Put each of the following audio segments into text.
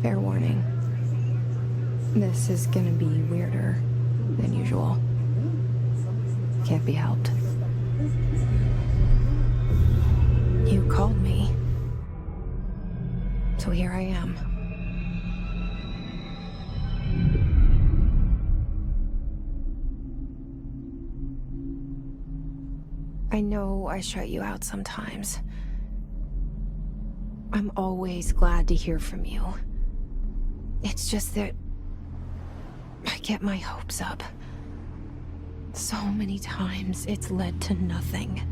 Fair warning. This is gonna be weirder than usual. Can't be helped. You called me. So here I am. I know I shut you out sometimes. I'm always glad to hear from you. It's just that I get my hopes up. So many times it's led to nothing.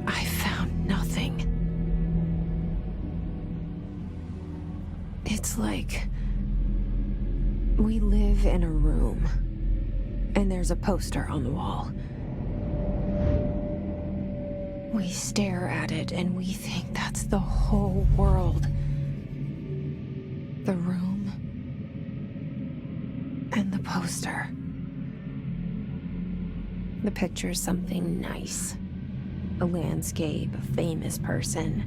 I found nothing. It's like we live in a room, and there's a poster on the wall. We stare at it and we think that's the whole world. The room and the poster. The picture's something nice. A landscape, a famous person.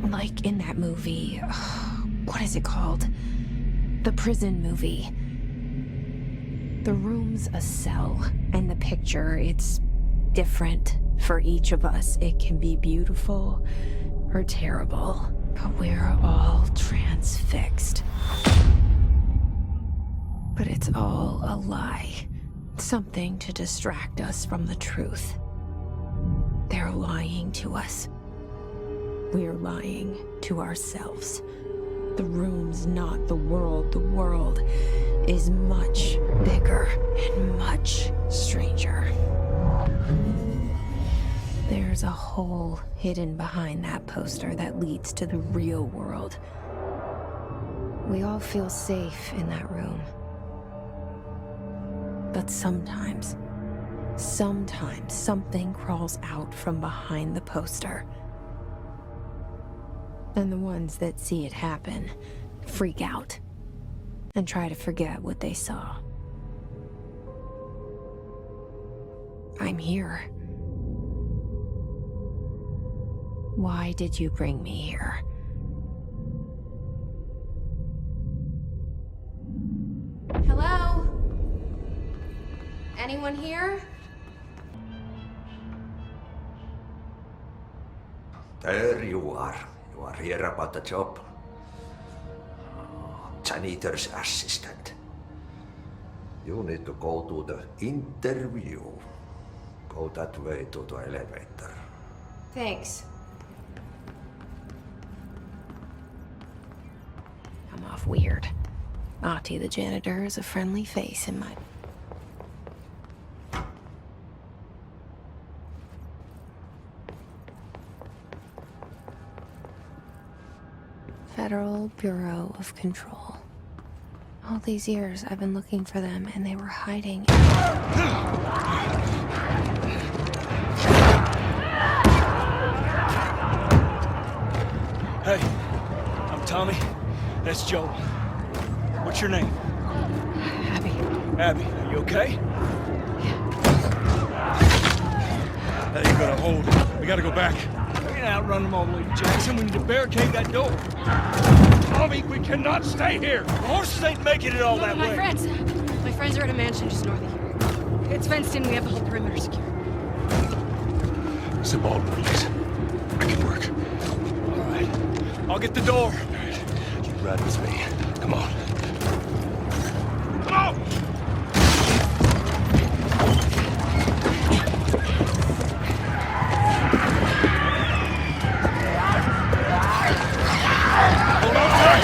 Like in that movie, what is it called? The prison movie. The room's a cell, and the picture, it's different for each of us. It can be beautiful or terrible, but we're all transfixed. But it's all a lie. Something to distract us from the truth. They're lying to us. We're lying to ourselves. The room's not the world. The world is much bigger and much stranger. There's a hole hidden behind that poster that leads to the real world. We all feel safe in that room. But sometimes something crawls out from behind the poster. And the ones that see it happen freak out and try to forget what they saw. I'm here. Why did you bring me here? Hello? Anyone here? There you are. You are here about the job. Janitor's assistant. You need to go to the interview. Go that way to the elevator. Thanks. I'm off weird. Ahti the janitor is a friendly face in my... Federal Bureau of Control. All these years I've been looking for them and they were hiding. Hey, I'm Tommy. That's Joel. What's your name? Abby. Abby, are you okay? That ain't gonna hold. We gotta go back. We can't outrun them all the way to Jackson. We need to barricade that door. Tommy, we cannot stay here. The horses ain't making it all that way. My friends are at a mansion just north of here. It's fenced in. We have the whole perimeter secure. Some Baldwin, please. I can work. All right. I'll get the door. All right. You ride with me. Come on. Come on! Hold on tight!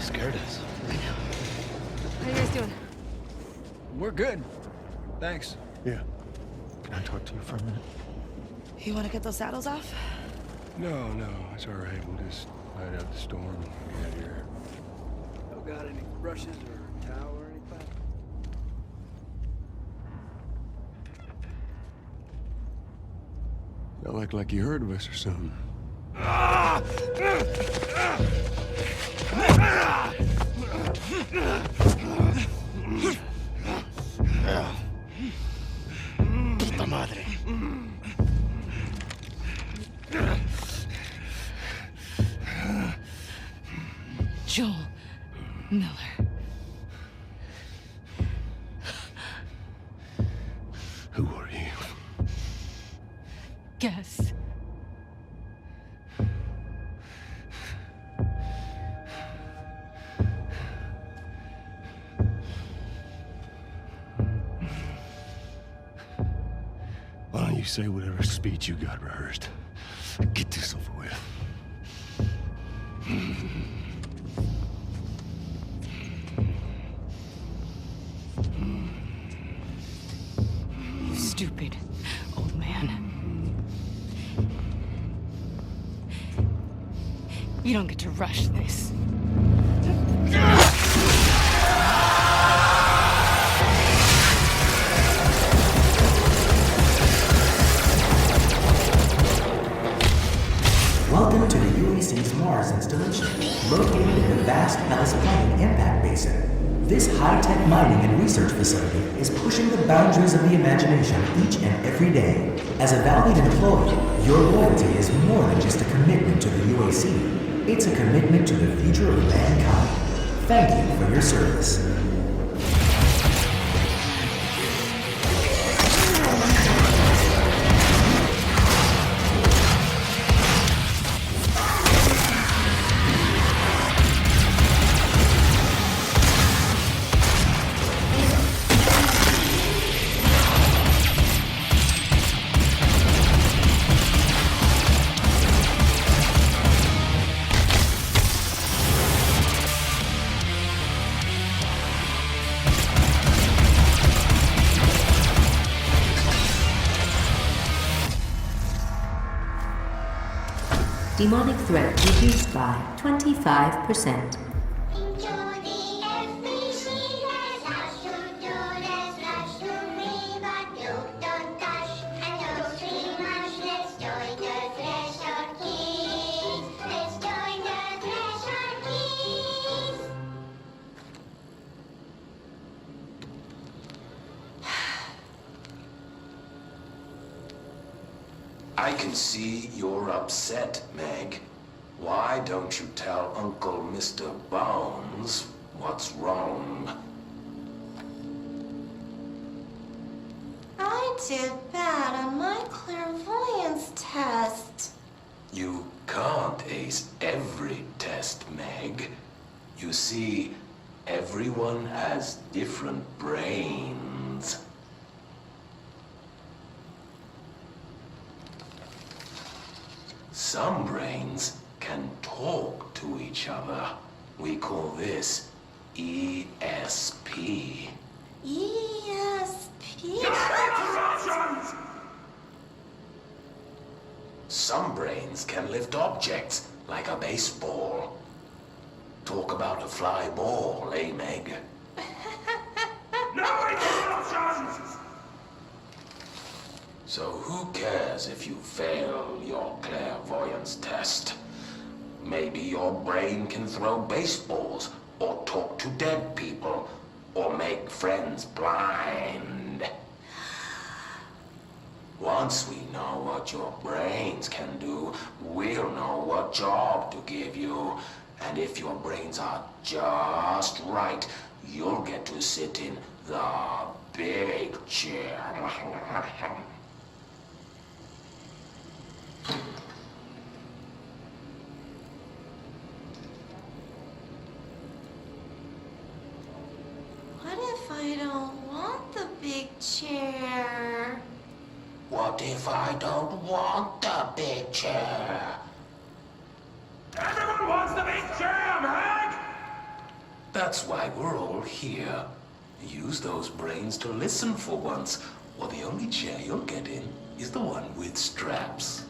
Scared us. How you guys doing? We're good. Thanks. Yeah. Can I talk to you for a minute? You want to get those saddles off? No, it's all right. We'll just Light out the storm and get out of here. Y'all got any brushes or towel or anything? Felt like you heard of us or something. Puta madre. Joel Miller. Who are you? Guess. Why don't you say whatever speech you got rehearsed? Get this over with. You stupid old man. You don't get to rush this. Welcome to the UAC's Mars installation, located in the vast Hellas Plain impact basin. This high-tech mining and research facility is pushing the boundaries of the imagination each and every day. As a valued employee, your loyalty is more than just a commitment to the UAC. It's a commitment to the future of mankind. Thank you for your service. Demonic threat reduced by 25%. I can see you're upset, Meg. Why don't you tell Uncle Mr. Bones what's wrong? I did bad on my clairvoyance test. You can't ace every test, Meg. You see, everyone has different brains. Some brains can talk to each other. We call this ESP. ESP? Some brains can lift objects, like a baseball. Talk about a fly ball, eh, Meg? No interruptions! So who cares if you fail your clairvoyance test? Maybe your brain can throw baseballs, or talk to dead people, or make friends blind. Once we know what your brains can do, we'll know what job to give you. And if your brains are just right, you'll get to sit in the big chair. What if I don't want the big chair? What if I don't want the big chair? Everyone wants the big chair, Meg! That's why we're all here. Use those brains to listen for once, or the only chair you'll get in is the one with straps.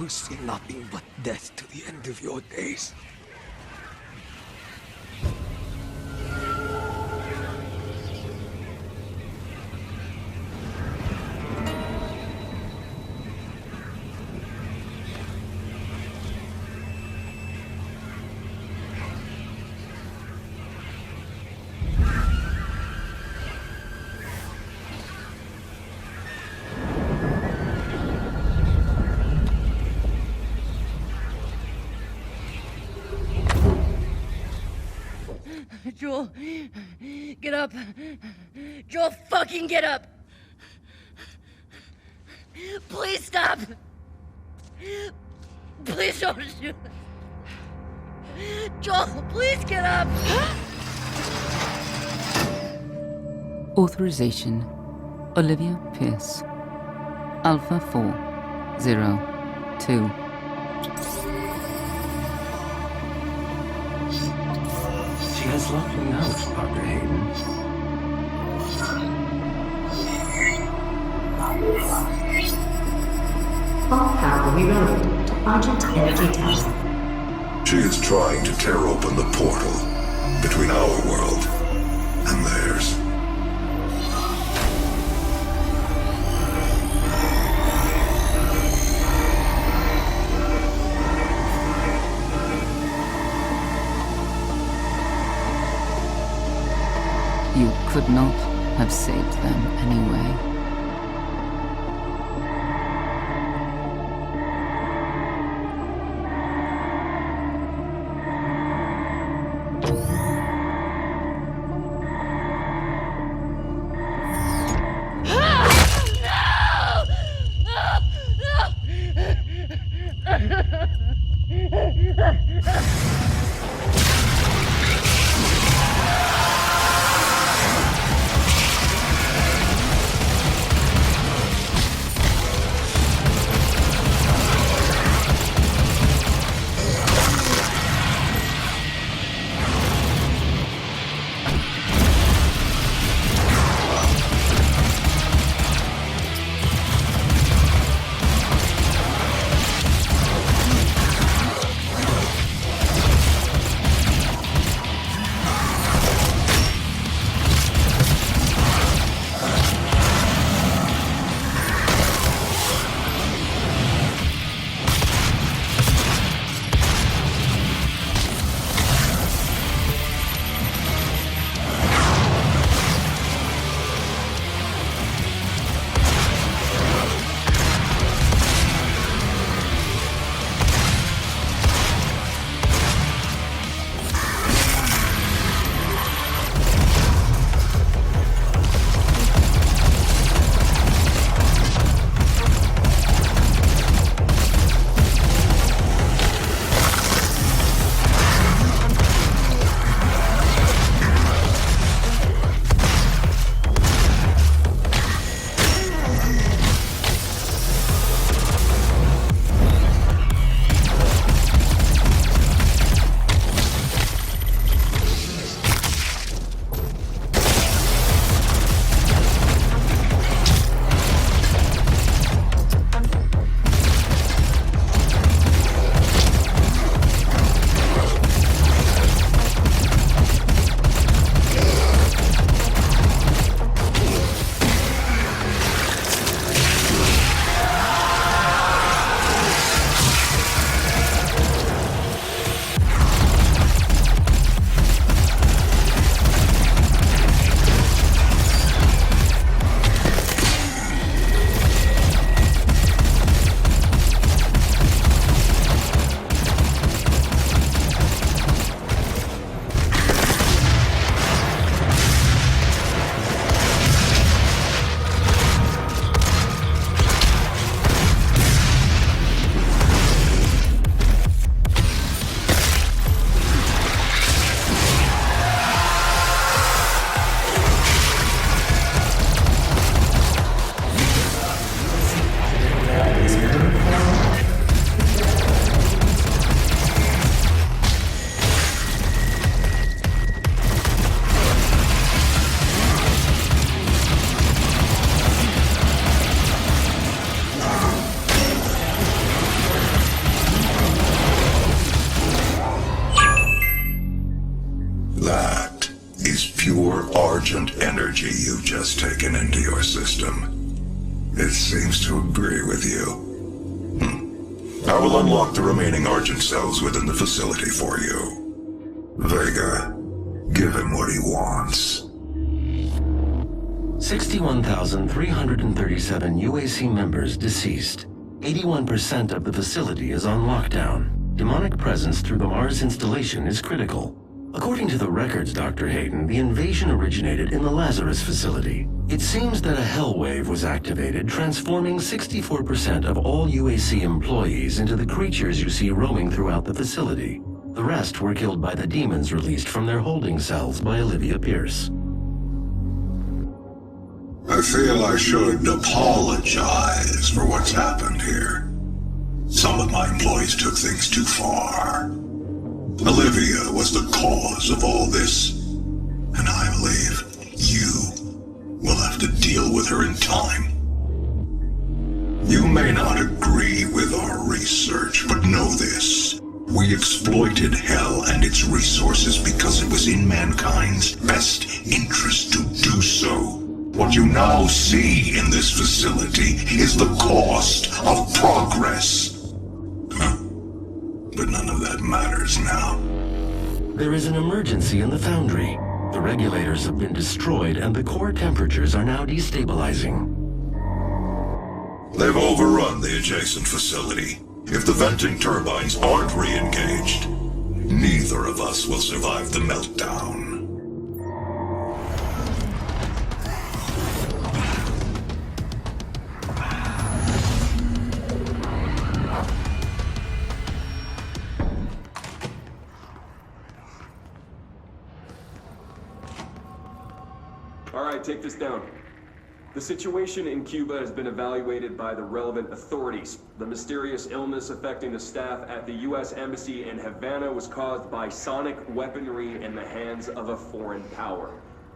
will see nothing but death to the end of your days. Joel, get up. Joel, fucking get up. Please stop. Please don't shoot. Joel, please get up. Authorization: Olivia Pierce. Alpha 402. She has locked me out, Dr. Hayden. All power rerouted to Argent Energy Tower. She is trying to tear open the portal between our world and theirs. You could not have saved them anyway. system. It seems to agree with you. I will unlock the remaining Argent cells within the facility for you. Vega, give him what he wants. 61,337 UAC members deceased. 81% of the facility is on lockdown. Demonic presence through the Mars installation is critical. According to the records, Dr. Hayden, the invasion originated in the Lazarus facility. It seems that a hell wave was activated, transforming 64% of all UAC employees into the creatures you see roaming throughout the facility. The rest were killed by the demons released from their holding cells by Olivia Pierce. I feel I should apologize for what's happened here. Some of my employees took things too far. Olivia was the cause of all this, and I believe you will have to deal with her in time. You may not agree with our research, but know this. We exploited Hell and its resources because it was in mankind's best interest to do so. What you now see in this facility is the cost of progress. But none of that matters now. There is an emergency in the foundry. The regulators have been destroyed and the core temperatures are now destabilizing. They've overrun the adjacent facility. If the venting turbines aren't re-engaged, neither of us will survive the meltdown. Alright, take this down. The situation in Cuba has been evaluated by the relevant authorities. The mysterious illness affecting the staff at the U.S. Embassy in Havana was caused by sonic weaponry in the hands of a foreign power.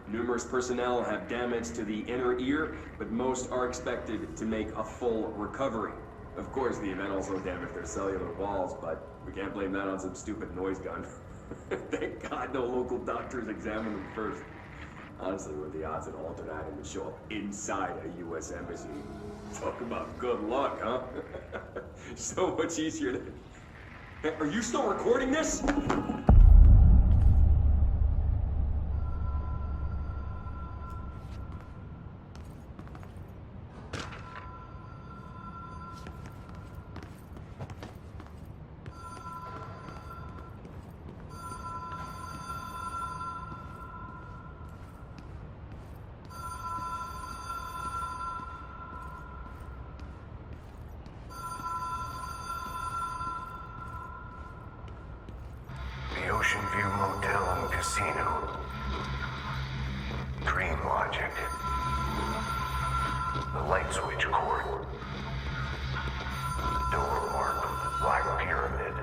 Numerous personnel have damage to the inner ear, but most are expected to make a full recovery. Of course, the event also damaged their cellular walls, but we can't blame that on some stupid noise gun. Thank God no local doctors examined them first. Honestly, what are the odds that Alternate Atom would show up inside a U.S. embassy? Talk about good luck, huh? So much easier to... Hey, are you still recording this? Ocean View Motel and Casino. Dream Logic. The Light Switch Court. Door marked with the Black Pyramid.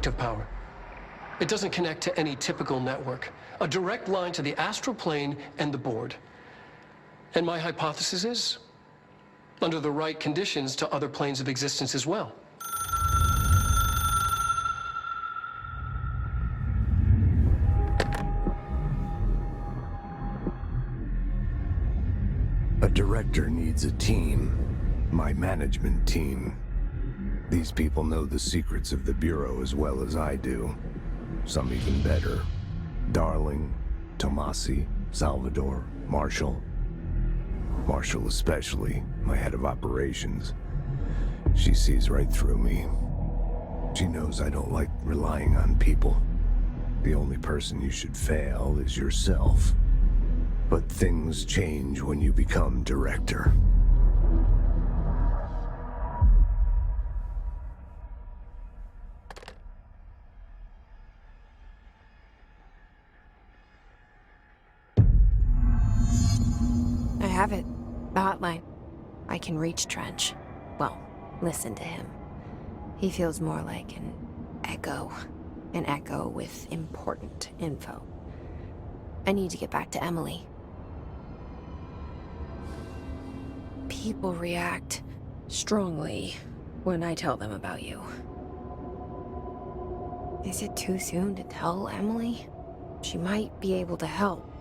Of power. It doesn't connect to any typical network. A direct line to the astral plane and the board. And my hypothesis is, under the right conditions, to other planes of existence as well. A director needs a team. My management team. These people know the secrets of the Bureau as well as I do. Some even better. Darling, Tomasi, Salvador, Marshall. Marshall especially, my head of operations. She sees right through me. She knows I don't like relying on people. The only person you should fail is yourself. But things change when you become director. I have it. The hotline. I can reach Trench. Well, listen to him. He feels more like an echo. An echo with important info. I need to get back to Emily. People react strongly when I tell them about you. Is it too soon to tell Emily? She might be able to help.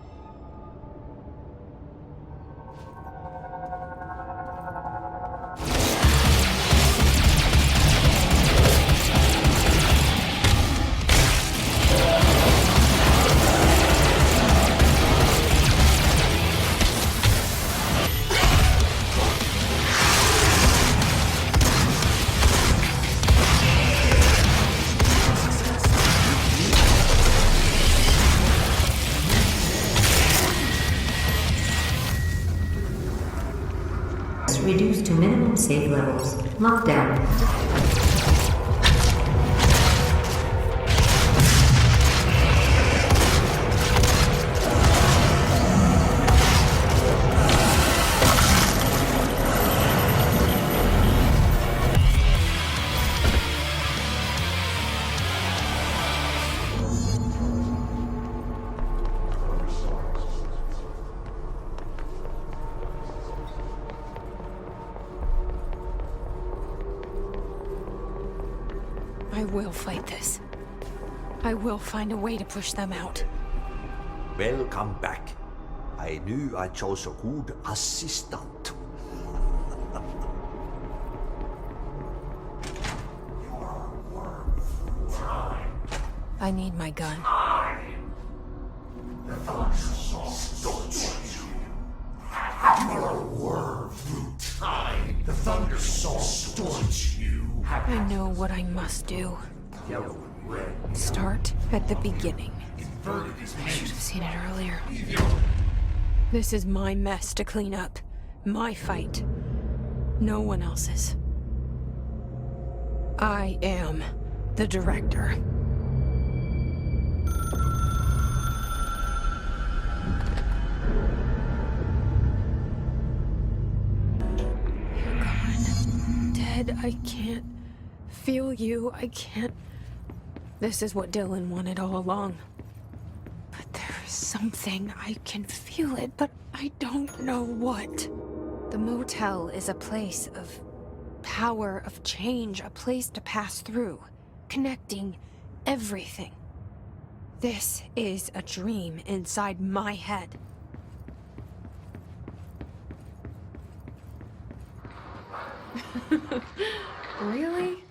Reduced to minimum safe levels. Lockdown. I will fight this. I will find a way to push them out. Welcome back. I knew I chose a good assistant. I need my gun. The Thunder Soul storms you. You are a worm through time. The Thunder Soul storms you. I know what I must do. Start at the beginning. I should have seen it earlier. This is my mess to clean up. My fight. No one else's. I am the director. You're gone. Dead. I can't feel you. I can't. This is what Dylan wanted all along. But there is something. I can feel it, but I don't know what. The motel is a place of power, of change, a place to pass through, connecting everything. This is a dream inside my head. Really?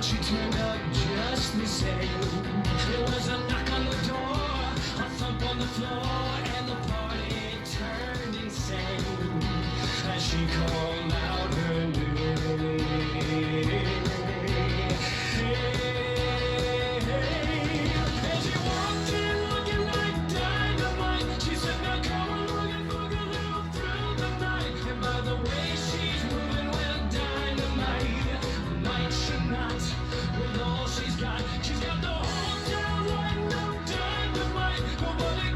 She turned out just the same. There was a knock on the door, a thump on the floor, and the party turned insane as she called out her name. As she walked in looking like dynamite, she said, "Now come on, boogaloo through the night." And by the way she's moving, well, dynamite might she not. With all she's got the whole town lined up, dynamite. Nobody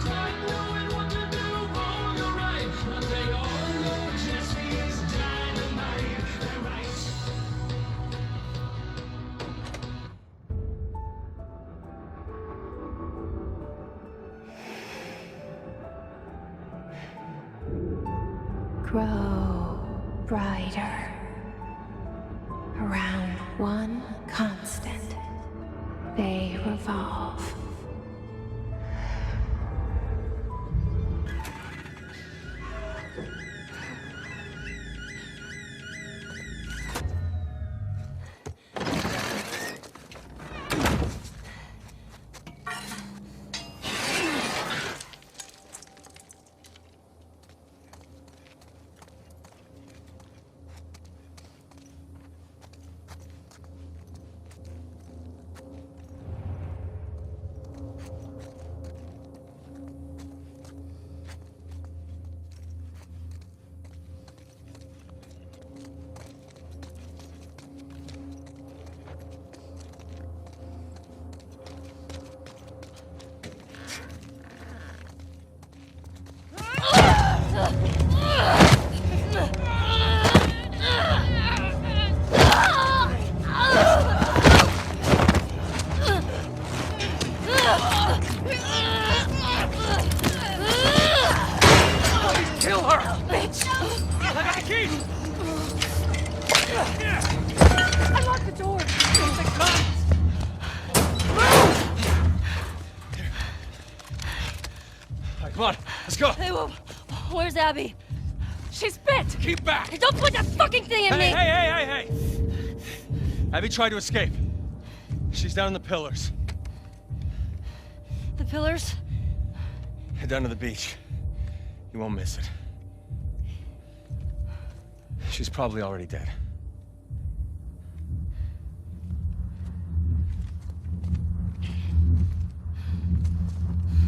grow brighter around one constant. They revolve. Kill her! Bitch! I got the key! Unlock the door! The guns! All right, come on, let's go. Hey, where's Abby? She's bit! Keep back! Hey, don't put that fucking thing in me! Hey! Abby tried to escape. She's down in the pillars. The pillars? Head down to the beach. You won't miss it. She's probably already dead.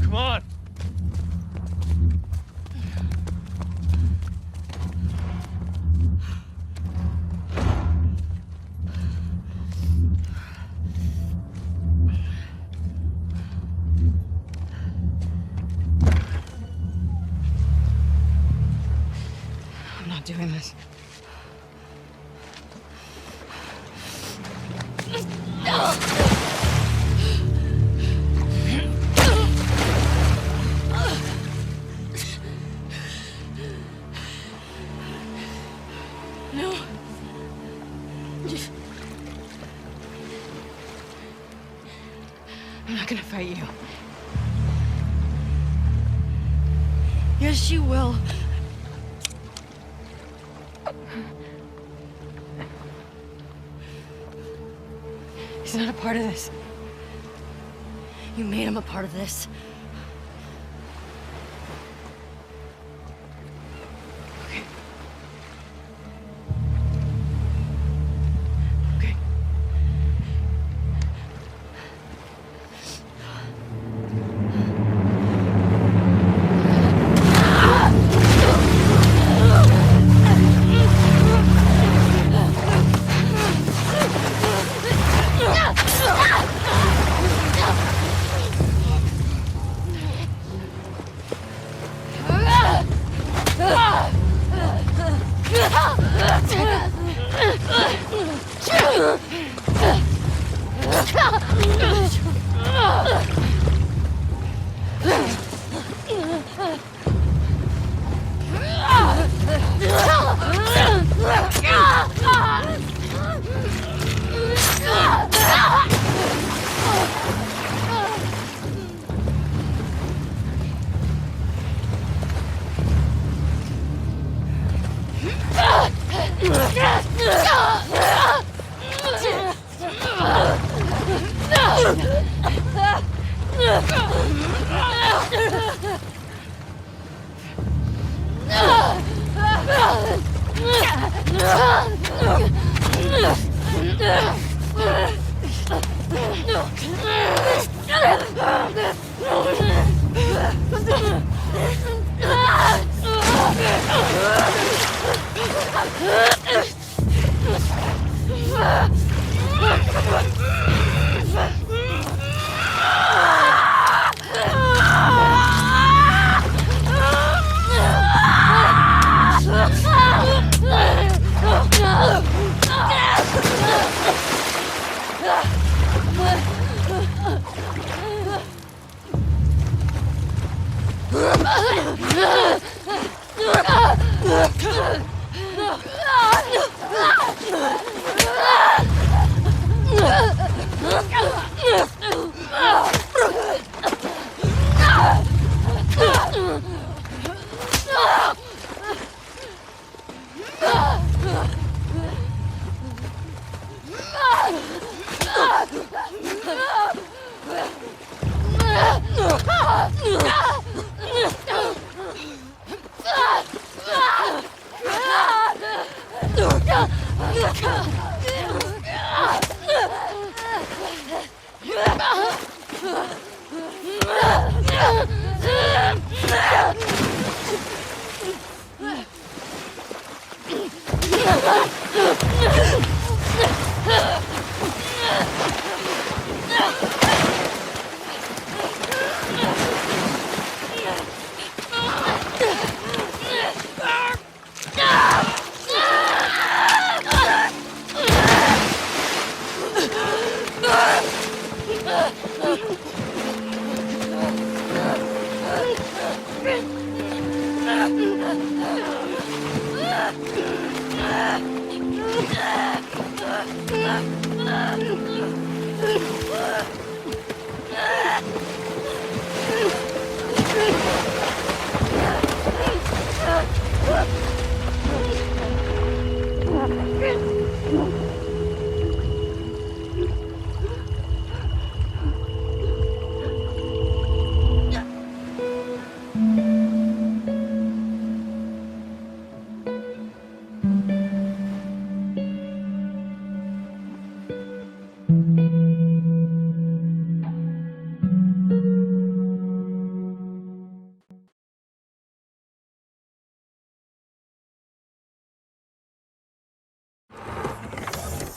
Come on! I'm not doing this. No. I'm not gonna fight you. Yes, you will. He's not a part of this. You made him a part of this. Okay. Okay.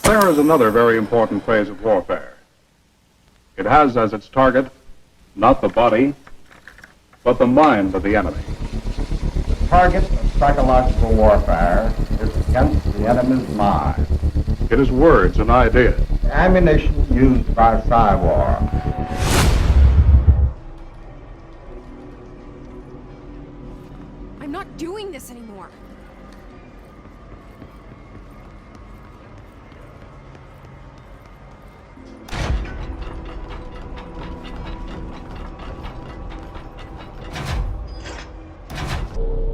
There is another very important phase of warfare. It has as its target not the body, but the mind of the enemy. The target of psychological warfare is against the enemy's mind. It is words and ideas. The ammunition used by Psywar. I'm not doing this anymore.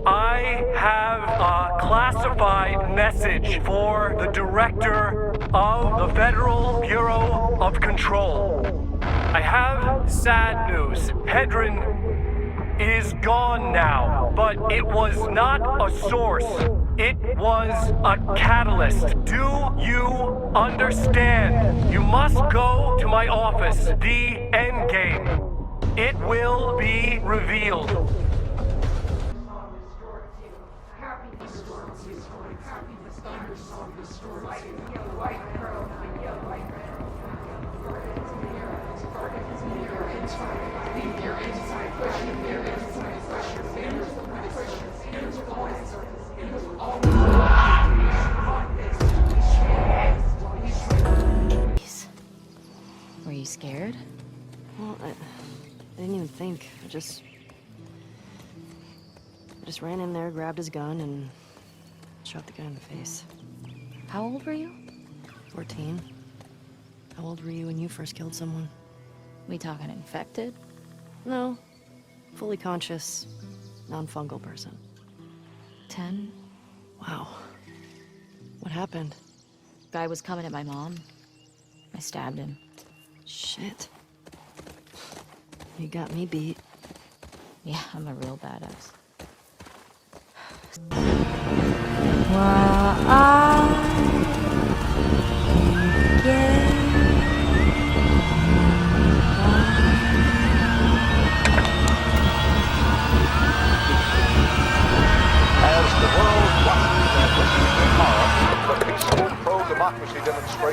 I have a classified message for the director of the Federal Bureau of Control. I have sad news. Hedron is gone now, but it was not a source. It was a catalyst. Do you understand? You must go to my office, the Endgame. It will be revealed. Were you scared? Well, I didn't even think. I just ran in there, grabbed his gun, and shot the guy in the face. How old were you? 14. How old were you when you first killed someone? We talking infected? No. Fully conscious, non-fungal person. 10? Wow. What happened? Guy was coming at my mom. I stabbed him. Shit. You got me beat. Yeah, I'm a real badass.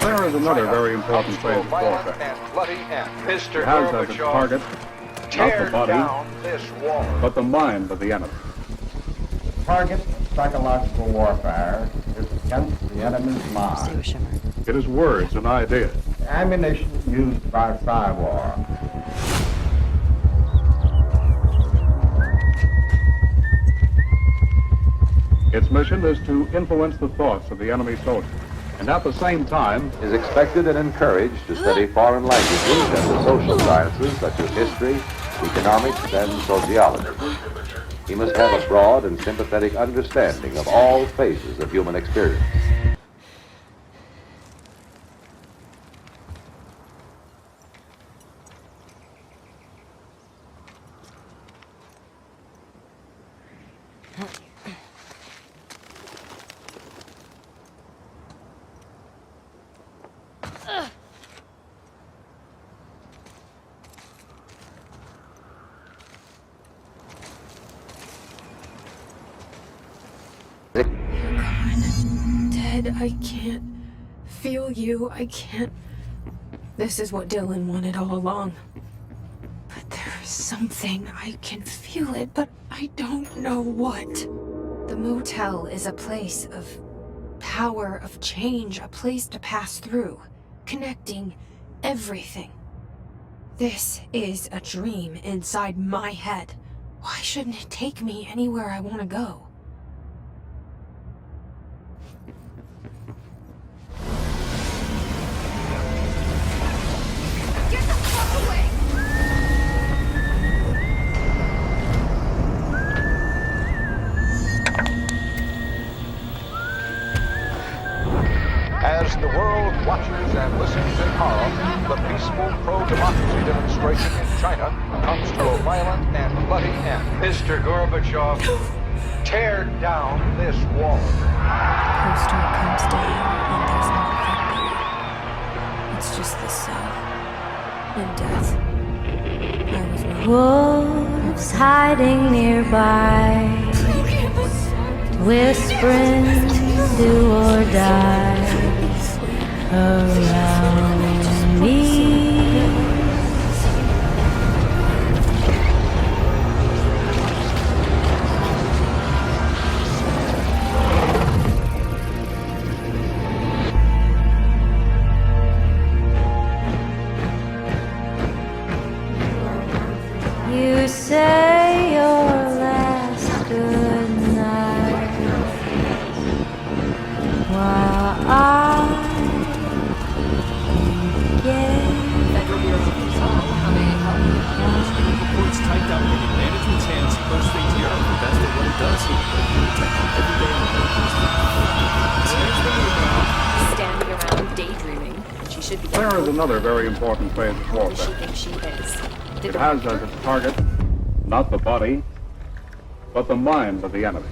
There is another very important phase of warfare. It has as its target not the body, but the mind of the enemy. The target of psychological warfare is against the enemy's mind. It is words and ideas. The ammunition used by Psywar. Its mission is to influence the thoughts of the enemy soldier, and at the same time is expected and encouraged to study foreign languages and the social sciences such as history, economics, and sociology. He must have a broad and sympathetic understanding of all phases of human experience. head. I can't feel you. I can't... This is what Dylan wanted all along. But there's something. I can feel it, but I don't know what. The motel is a place of power, of change, a place to pass through, connecting everything. This is a dream inside my head. Why shouldn't it take me anywhere I want to go? As the world watches and listens in horror, the peaceful pro-democracy demonstration in China comes to a violent and bloody end. Mr. Gorbachev, tear down this wall. Poster comes down and there's nothing there. It's just the cell. And death. I was wrong. Wolves hiding nearby, whispering do or die around me. You say your last good night while I Federal Bureau of Control, how may I help you? Reports typed up in management's hands first thing tomorrow. The best at what it does. Every day on the standing around daydreaming. She should be. There is another very important phase of Who does she warfare. think she is? It has as its target not the body, but the mind of the enemy.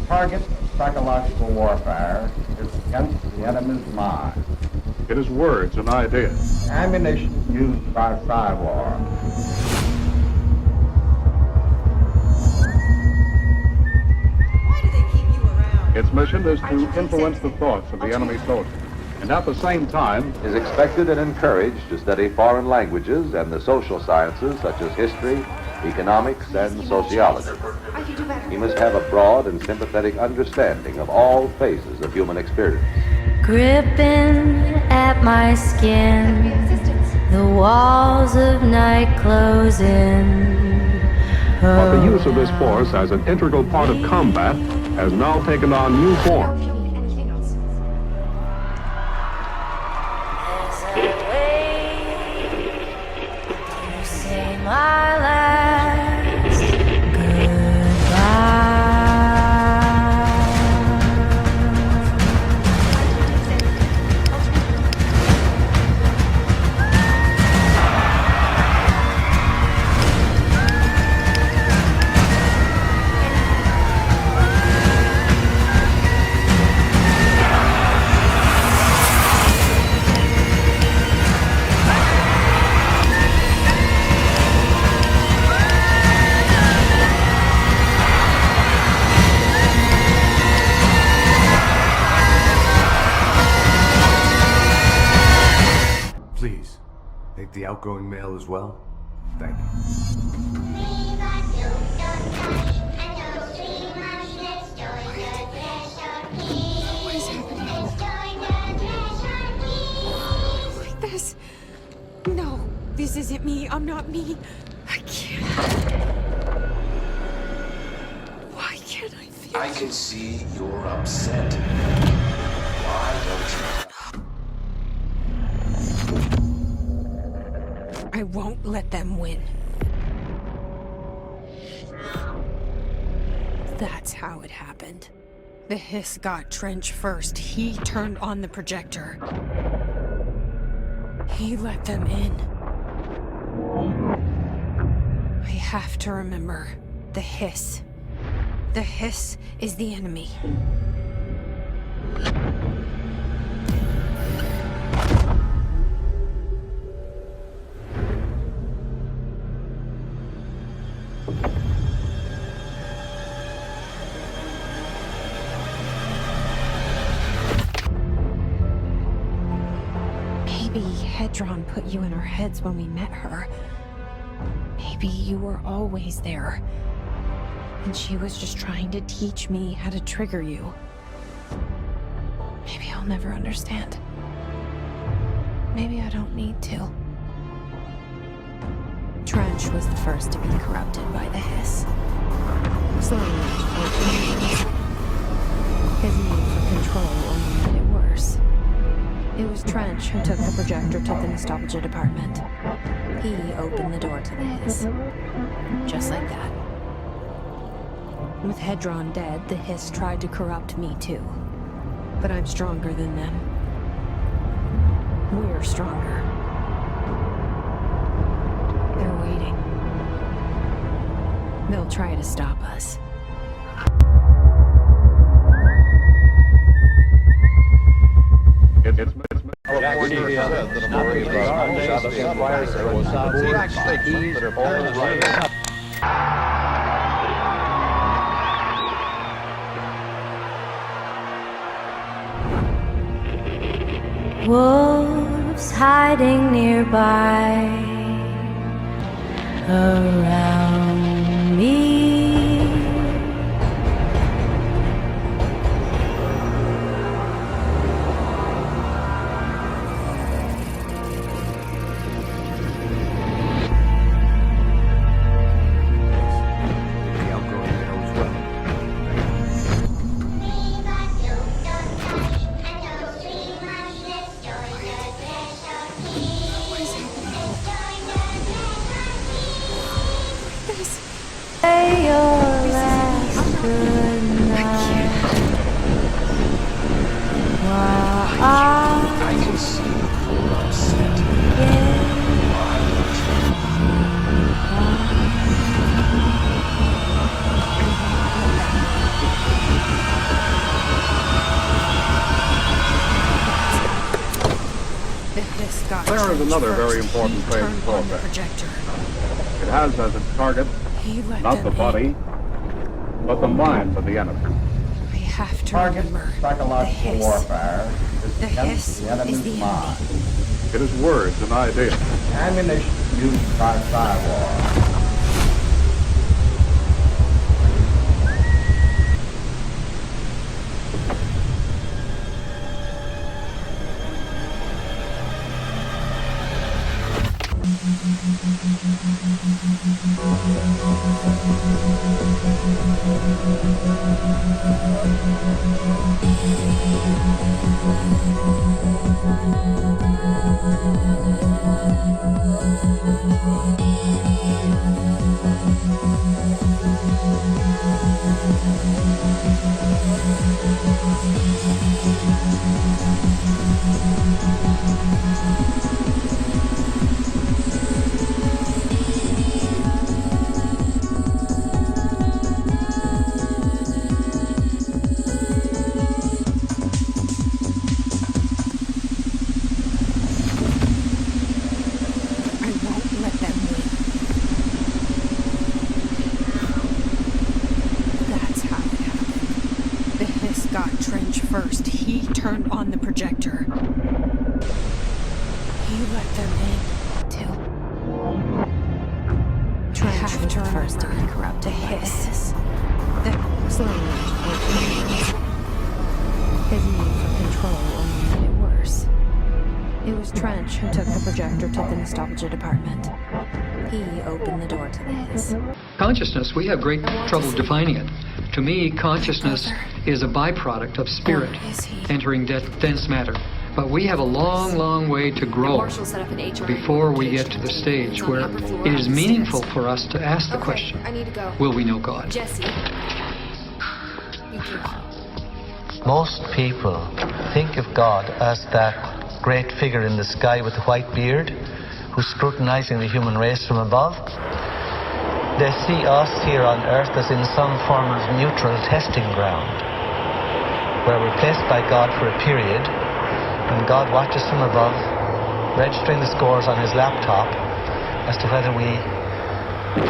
Target of psychological warfare is against the enemy's mind. It is words and ideas. Ammunition used by cyborgs. Its mission is to influence the thoughts of the enemy soldier, and at the same time Is expected and encouraged to study foreign languages and the social sciences such as history, economics, and sociology. He must have a broad and sympathetic understanding of all phases of human experience. gripping at my skin, the walls of night closing. But the use of this force as an integral part of combat has now taken on new form. Say my last goodbye. Please, take the outgoing mail as well. Thank you. What is happening? Like this? No, this isn't me. I'm not me. I can't. Why can't I feel? I can see you're upset. Why don't you? I won't let them win. That's how it happened. The Hiss got Trench first. He turned on the projector. He let them in. I have to remember the Hiss. The Hiss is the enemy. Hedron put you in our heads when we met her. Maybe you were always there. And she was just trying to teach me how to trigger you. Maybe I'll never understand. Maybe I don't need to. Trench was the first to be corrupted by the hiss. Slowly, his need for control only made it worse. It was Trench who took the projector to the nostalgia department. He opened the door to the hiss. Just like that. With Hedron dead, the hiss tried to corrupt me too. But I'm stronger than them. We're stronger. They're waiting. They'll try to stop us. Wolves hiding nearby around me. Say your last goodnight while I can see you're upset. There is another very important phase of warfare. It has as its target not the body, but the mind of the enemy. We have to Target remember psychological warfare is The against hiss the enemy's is the mind. It is words and ideas. Ammunition used by Cywar. First, he turned on the projector. He let them in, too. Trench was the first to be corrupted. The hiss. Slowly. His need for control only made it worse. It was Trench who took the projector to the nostalgia department. He opened the door to the hiss. Consciousness, we have great trouble defining it. To me, consciousness is a byproduct of spirit entering dense matter. But we have a long, long way to grow before we get to the stage where it is meaningful for us to ask the question, will we know God? Jesse. Most people think of God as that great figure in the sky with the white beard who's scrutinizing the human race from above. They see us here on Earth as in some form of neutral testing ground, where we're placed by God for a period, and God watches from above, registering the scores on his laptop as to whether we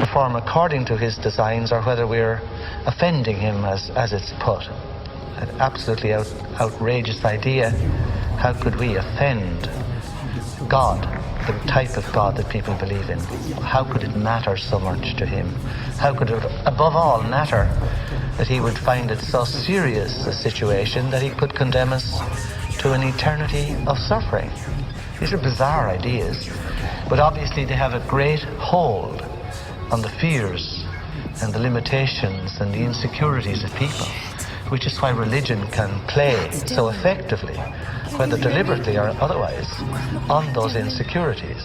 perform according to his designs or whether we're offending him, as it's put. An absolutely outrageous idea. How could we offend God, the type of God that people believe in, how could it matter so much to him? How could it, above all, matter that he would find it so serious a situation that he could condemn us to an eternity of suffering? These are bizarre ideas, but obviously they have a great hold on the fears and the limitations and the insecurities of people, which is why religion can play so effectively, whether deliberately or otherwise, on those insecurities.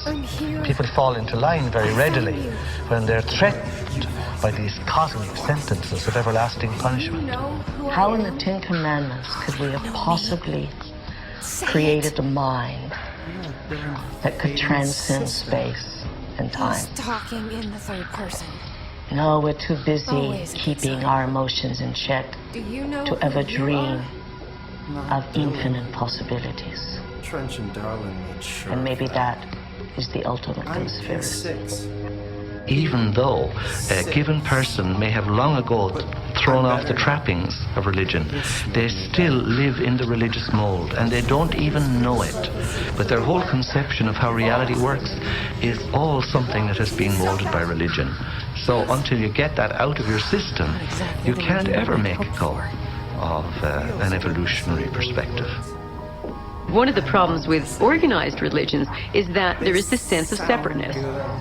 People fall into line very readily when they're threatened by these cosmic sentences of everlasting punishment. How in the Ten Commandments could we have possibly created a mind that could transcend space and time? He's talking in the third person. No, we're too busy keeping our emotions in check Do you know to ever who you dream are? of infinite possibilities. Trench and Darlin made sure. And maybe that is the ultimate conspiracy. Even though a given person may have long ago thrown off the trappings of religion, they still live in the religious mold and they don't even know it. But their whole conception of how reality works is all something that has been molded by religion. So until you get that out of your system, you can't ever make go of an evolutionary perspective. One of the problems with organized religions is that there is this sense of separateness,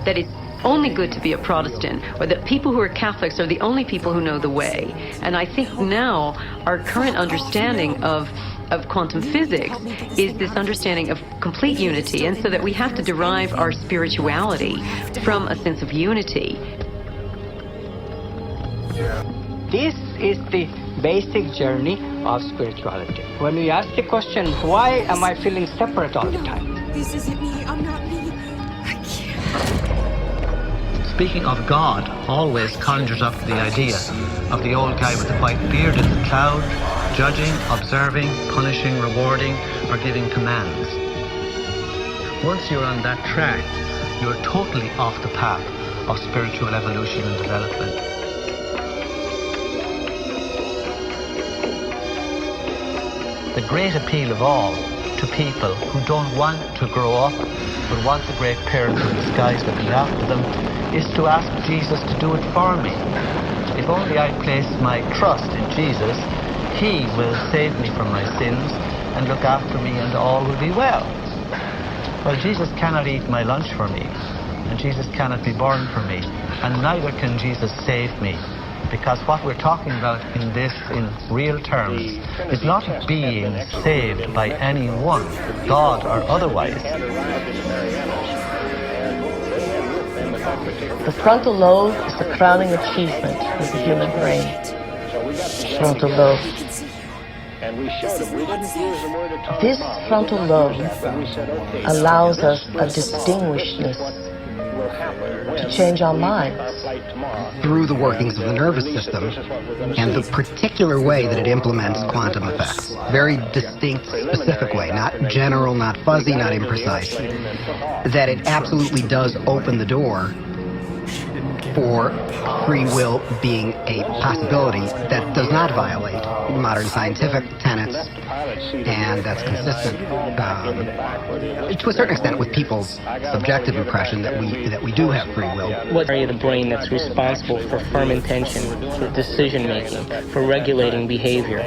that it's only good to be a Protestant, or that people who are Catholics are the only people who know the way. And I think now our current understanding of quantum physics is this understanding of complete unity, and so that we have to derive our spirituality from a sense of unity. This is the basic journey of spirituality. When we ask the question, why am I feeling separate all the time? This isn't me. I'm not me. I can't. Speaking of God always conjures up the idea of the old guy with the white beard in the cloud, judging, observing, punishing, rewarding, or giving commands. Once you're on that track, you're totally off the path of spiritual evolution and development. The great appeal of all to people who don't want to grow up but want the great parents in the skies looking after them is to ask Jesus to do it for me. If only I place my trust in Jesus, he will save me from my sins and look after me and all will be well. Well, Jesus cannot eat my lunch for me, and Jesus cannot be born for me, and neither can Jesus save me. Because what we're talking about in this, in real terms, is not being saved by anyone, God or otherwise. The frontal lobe is the crowning achievement of the human brain. Frontal lobe. This frontal lobe allows us a distinguishedness to change our minds. Through the workings of the nervous system and the particular way that it implements quantum effects. Very distinct, specific way, not general, not fuzzy, not imprecise. That it absolutely does open the door for free will being a possibility that does not violate modern scientific tenets, and that's consistent to a certain extent with people's subjective impression that we do have free will. What area of the brain that's responsible for firm intention, for decision making, for regulating behavior,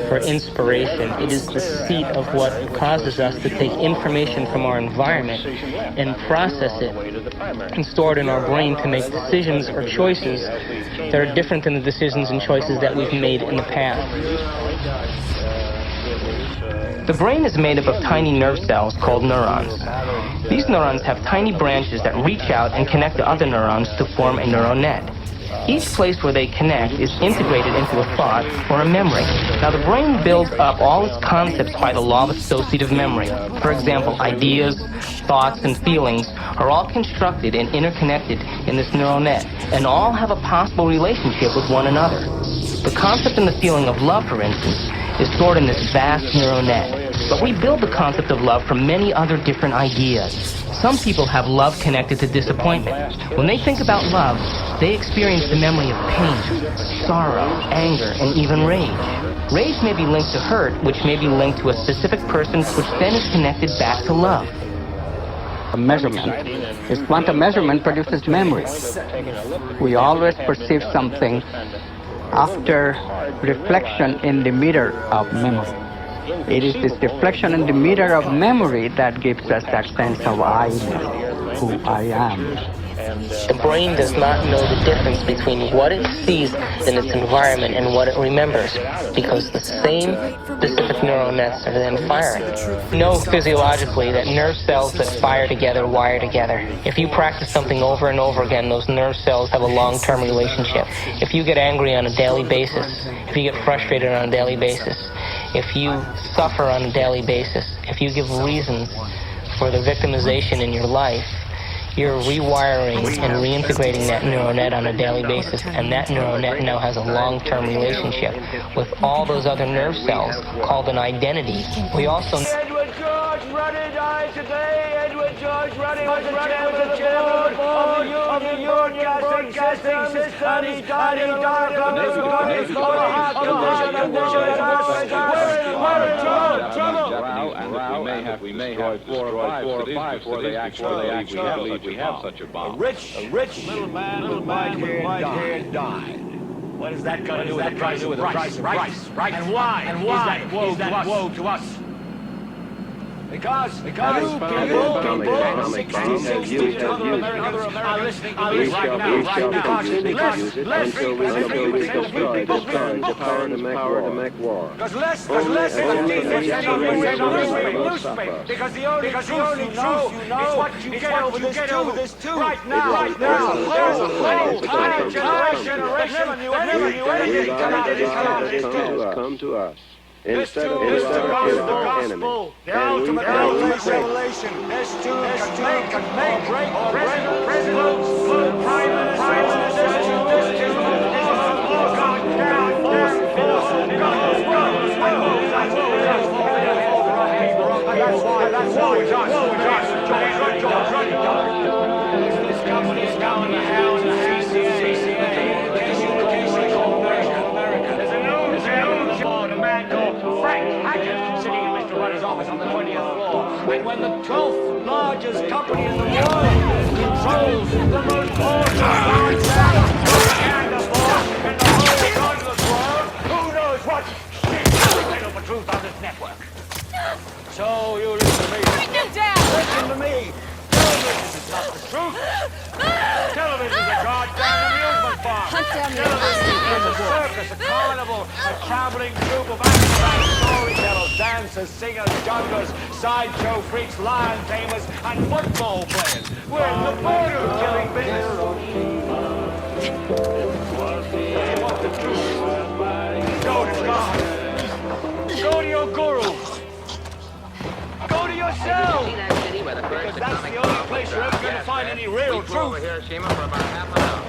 for inspiration? It is the seat of what causes us to take information from our environment and process it and store it in our brain to make decisions or choices that are different than the decisions and choices that we've made in the past. The brain is made up of tiny nerve cells called neurons. These neurons have tiny branches that reach out and connect to other neurons to form a neural net. Each place where they connect is integrated into a thought or a memory. Now, the brain builds up all its concepts by the law of associative memory. For example, ideas, thoughts, and feelings are all constructed and interconnected in this neural net, and all have a possible relationship with one another. The concept and the feeling of love, for instance, is stored in this vast neural net. But we build the concept of love from many other different ideas. Some people have love connected to disappointment. When they think about love, they experience the memory of pain, sorrow, anger, and even rage. Rage may be linked to hurt, which may be linked to a specific person, which then is connected back to love. a measurement is quantum measurement produces memory. We always perceive something after reflection in the meter of memory. It is this reflection in the meter of memory that gives us that sense of I know who I am. The brain does not know the difference between what it sees in its environment and what it remembers, because the same specific neural nets are then firing. We know physiologically that nerve cells that fire together wire together. If you practice something over and over again, those nerve cells have a long-term relationship. If you get angry on a daily basis, if you get frustrated on a daily basis, if you suffer on a daily basis, if you give reasons for the victimization in your life, you're rewiring and reintegrating that neural net on a daily basis, and that neural net now has a long-term relationship with all those other nerve cells called an identity. We also... Edward George Ruddy died today. Edward George Ruddy was the chairman of the Union Broadcasting System, and he died of a heart condition. We may have 4 or 5 before they actually believe we have such a bomb. A rich little man with white hair died. What is that got to do with the price of rice? And why is that woe to us? Because you people, 60, 60 other Americans are listening to this right now. Because less newspaper. Because the only truth you know is what you get over this too. Right now. There's a whole generation never knew anything. Come to us. Instead of the gospel, the ultimate revelation. This too can make break presidents, prime ministers, That's why this company's now in the house of CCA. Frank Hackett sitting in Mr. Rudder's office on the 20th floor. And when the 12th largest company in the world controls the most large and the godless world, who knows what shit they know for truth on this network. So you listen to me. Bring them down! Listen to me. Television is not the truth. Television is a goddamn amusement park. Television is a circus, a carnival, a traveling troupe of acrobats, storytellers, dancers, singers, jugglers, sideshow freaks, lion tamers, and football players. We're in the murder-killing business. You want the truth? Go to God. Go to your guru. Go to yourself! Because that's the only place you're ever going to find any real truth. Over Hiroshima for about half an hour.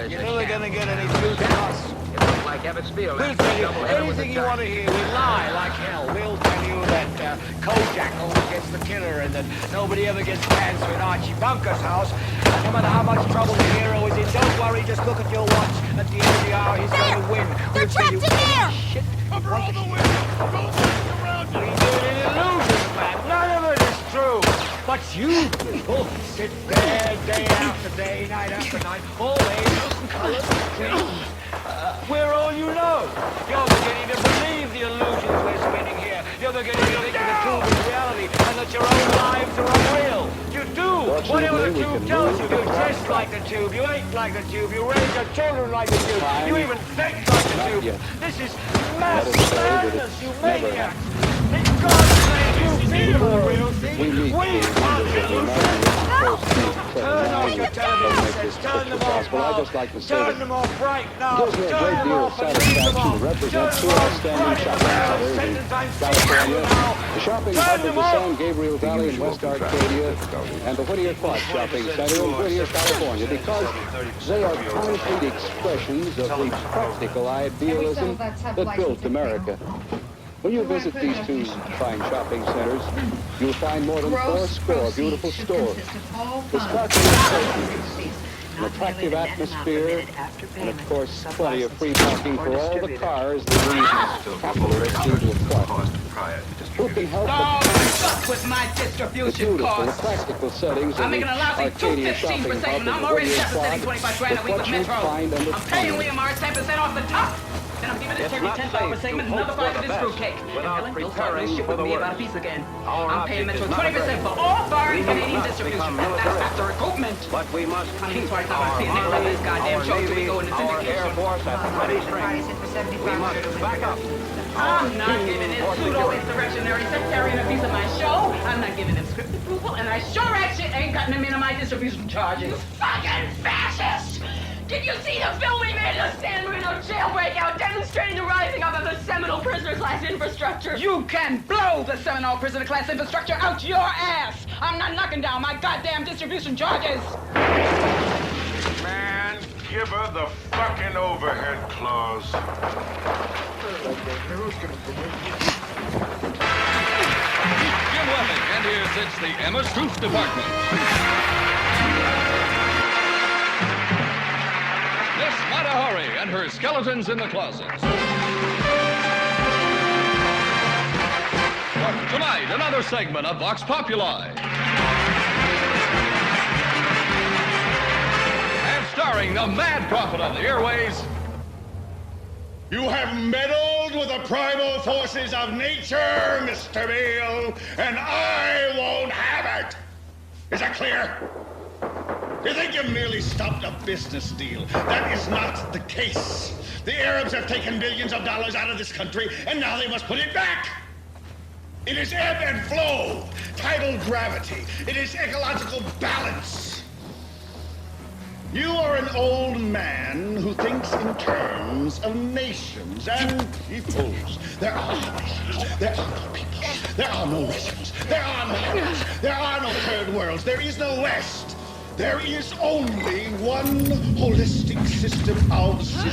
You're never going to get any truth from us. It looks like Ebbets Field. We'll tell you anything you want to hear. We lie like hell. We'll tell you that Kojak always gets the killer and that nobody ever gets cancer in Archie Bunker's house. And no matter how much trouble the hero is in, don't worry, just look at your watch. At the end of the hour, he's going to win. We'll tell you any shit. Cover all the way. We live in illusions, man. None of it is true. But you people sit there day after day, night after night, all ages and colors and creeds. We're all you know. You're beginning to believe the illusions we're spinning here. You're beginning to think the tube is reality and that your own lives are unreal. You do. Whatever the tube tells you. You dress like the tube. You eat like the tube. You raise your children like the tube. You even think like the tube. This is mass madness, you maniacs. In God's name, you people are real things. We want the illusions. Turn off your television sets. Turn them off now. Turn them off right now. Turn them off and leave them off. Turn them off right now. California, the shopping hub of the San Gabriel Valley in West Arcadia, and the Whittier Club Shopping Center in Whittier, California, because they are concrete expressions of the practical idealism that built America. When you visit these two fine shopping centers, you'll find more than 4 beautiful stores with sparkling stations, an attractive atmosphere, and of course plenty of free parking for all the cars that these capitalists seem to acquire. Who can help but fuck with my distribution costs. Practical settings I'm making a lousy $2.15 per segment. I'm already depositing $25,000 a week with Metro. I'm paying William Morris 10% off the top. Then I'm giving this turkey $10 per segment and another 5 for this fruitcake. And Helen, you'll start this shit with me about a piece again. I'm paying Metro 20% for all foreign Canadian distribution. That's after recoupment. But we must keep twice time I see a nickel on this goddamn show till we go into our Air syndication. Force at ready strength. We must back up. I'm not giving this pseudo-insurrectionary sectarian a piece of my show. I'm not giving them script approval, and I sure as shit ain't cutting them into my distribution charges. Fucking fascists! Did you see the film we made of the San Marino jailbreak out demonstrating the rising up of the Seminole prisoner class infrastructure? You can blow the Seminole prisoner class infrastructure out your ass! I'm not knocking down my goddamn distribution charges! Man, give her the fucking overhead clause. Jim Webbing, and here sits the Emma Truth Department. Miss Matahari and her skeletons in the closets. Tonight, another segment of Vox Populi. And starring the mad prophet of the airways. You have meddled with the primal forces of nature, Mr. Beale, and I won't have it. Is that clear? You think you've merely stopped a business deal? That is not the case. The Arabs have taken billions of dollars out of this country, and now they must put it back. It is ebb and flow, tidal gravity. It is ecological balance. You are an old man who thinks in terms of nations and peoples. There are no nations. There are no peoples. There are no nations. There are no peoples. There are no third worlds. There is no West. There is only one holistic system of systems.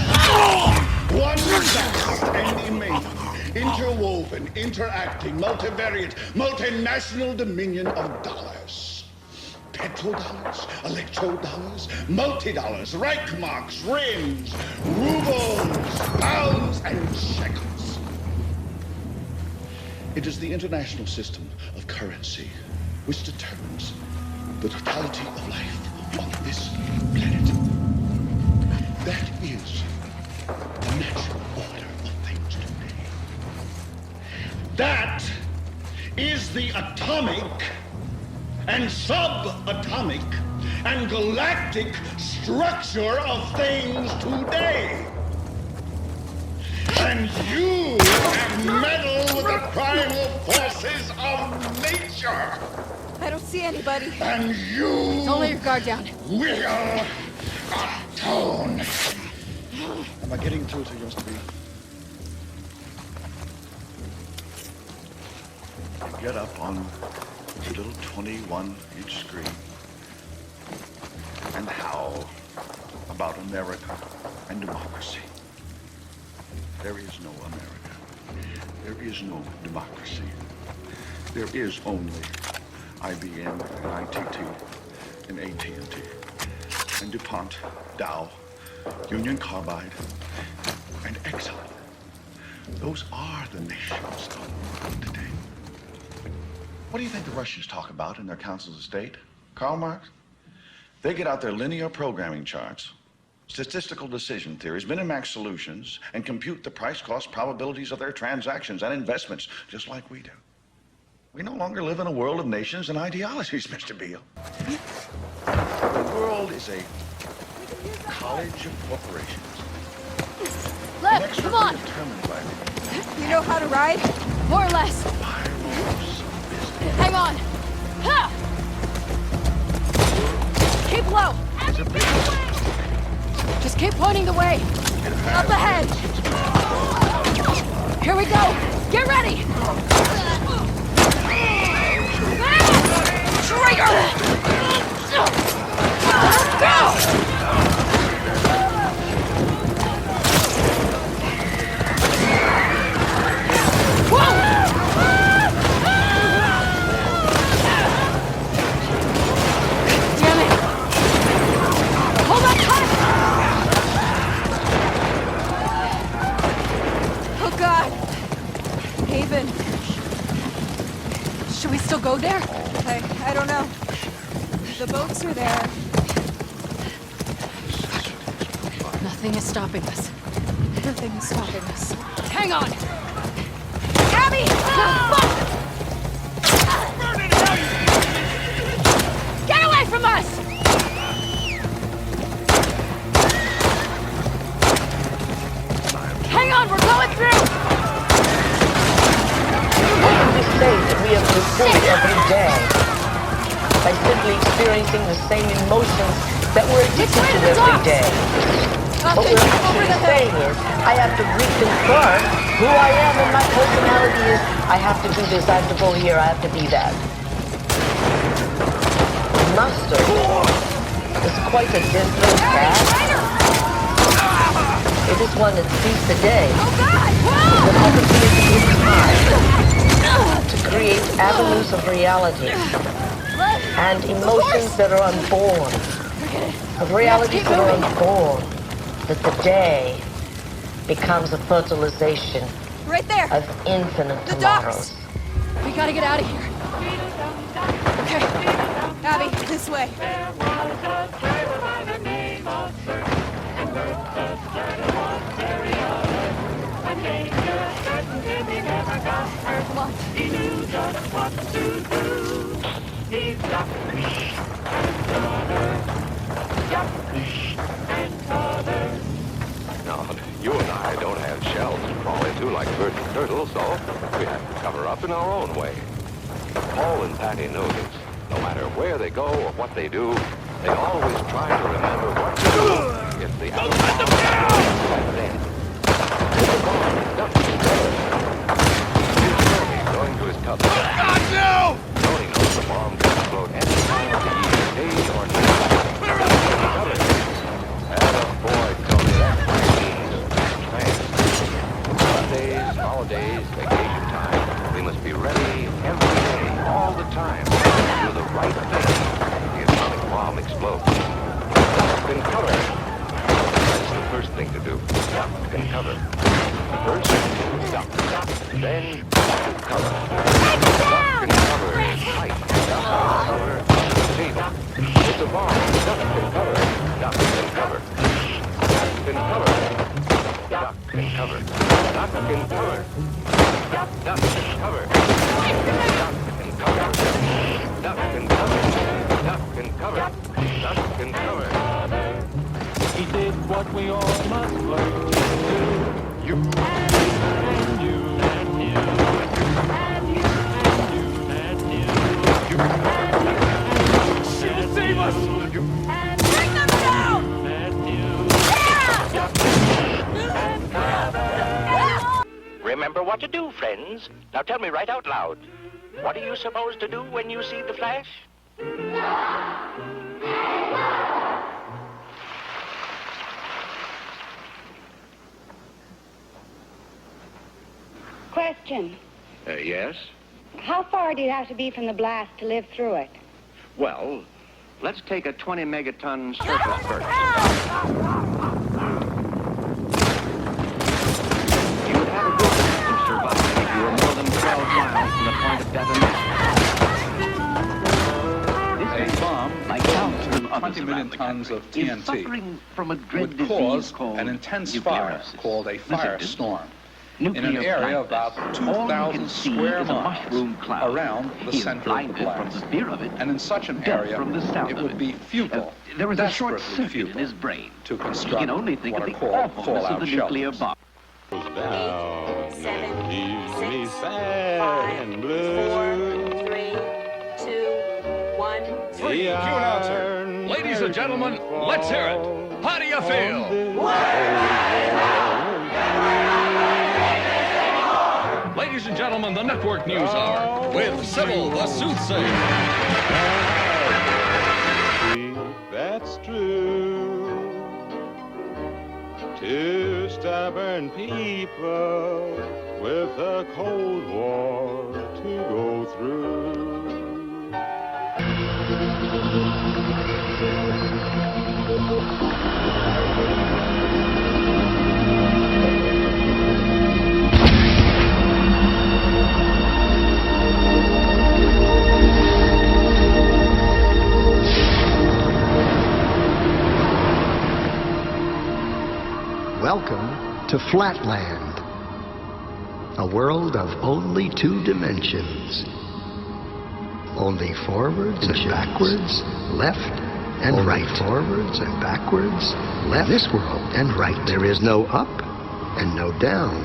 One vast and immense, interwoven, interacting, multivariate, multinational dominion of dollars. Petrodollars, electrodollars, multi-dollars, Reichmarks, rims, rubles, pounds, and shekels. It is the international system of currency which determines the totality of life on this planet. That is the natural order of things today. That is the atomic and subatomic and galactic structure of things today. And you have meddled with the primal forces of nature. I don't see anybody. And you... Don't let your guard down. Will atone. Am I getting through to yours to be? Get up on a little 21-inch screen and howl about America and democracy. There is no America. There is no democracy. There is only IBM and ITT and AT&T and DuPont, Dow, Union Carbide, and Exxon. Those are the nations of today. What do you think the Russians talk about in their councils of state? Karl Marx? They get out their linear programming charts, statistical decision theories, Minimax solutions, and compute the price-cost probabilities of their transactions and investments, just like we do. We no longer live in a world of nations and ideologies, Mr. Beale. The world is a college of corporations. Lev, come on! You know how to ride? More or less. Hang on. Ha! Keep low. Just keep pointing the way. Up ahead. Here we go. Get ready. Trigger! Go! Should we still go there? I don't know. The boats are there. Nothing is stopping us. Nothing is stopping us. Hang on! Abby! Get away from us! Hang on, we're going through! How can we say that we have fulfilled every day? By simply experiencing the same emotions that we're addicted to every day. What we're actually saying is, I have to reconfirm who I am and my personality is. I have to do this, I have to go here, I have to be that. Master is quite a different path. It is one that sees the day. That opportunity in time to create avenues of reality and emotions that are unborn, of realities that are unborn, that the day becomes a fertilization Right there. of infinite The tomorrows. docks. We gotta get out of here. Okay. Abby, this way. Come on. He knew just what to do. He ducked and covered. Now, you and I don't have shells to crawl into like virgin turtles, so we have to cover up in our own way. Paul and Patty know this. No matter where they go or what they do, they always try to remember what to do if the other right then. Going to his cover. God, no! Tony knows the bomb can explode any time of the year, day or night. Boy, Tony, that's Sundays, holidays, vacation time. We must be ready every day, all the time, to do the right thing. The atomic bomb explodes. Duck and cover. That's the first thing to do. Duck and cover. First, duck, then cover. Duck and cover is tight. Duck and cover under the table. It's a bomb. Duck and cover. Duck and cover. Duck and cover. Duck and cover. Duck and cover. Duck and cover. Duck and cover. Duck and cover. Duck and cover. Duck and cover. He did what we all must learn to do. You and you and you and you and you and you. She'll save us. Bring them down! Remember what to do, friends. Now tell me right out loud. What are you supposed to do when you see the flash? Question. Yes? How far do you have to be from the blast to live through it? Well, let's take a 20 megaton surface burst. You would have a good chance of surviving if you were more than 12 miles from the point of detonation. A bomb like to 20 million tons of TNT would cause an intense fire called a firestorm in an area of about 2,000 square miles around the center of the blast. And in such an area, it would be futile, There was a short desperately circuit in futile, his brain. to He construct can only think what of are the called awfulness of fallout the nuclear shelters. bomb. Cue announcer. Ladies and gentlemen, let's hear it. How do you feel? Ladies and gentlemen, the Network News Hour with Sybil the Soothsayer. That's true. Two stubborn people with a Cold War to go through. Welcome to Flatland, a world of only 2 dimensions. Only forwards and backwards, left and right. Forwards and backwards, left. This world and right. There is no up and no down.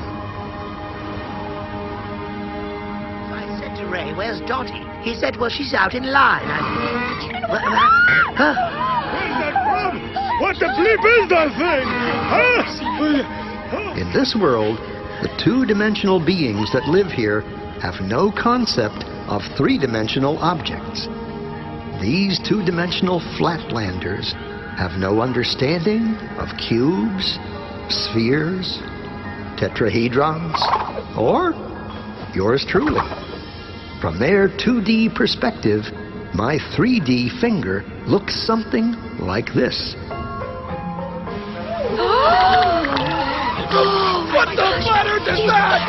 I said to Ray, "Where's Dottie?" He said, "Well, she's out in line." Where's that from? What the bleep is that thing? In this world, the 2-dimensional beings that live here have no concept of 3-dimensional objects. These 2-dimensional flatlanders have no understanding of cubes, spheres, tetrahedrons, or yours truly. From their 2D perspective, my 3D finger looks something like this. What the matter is that?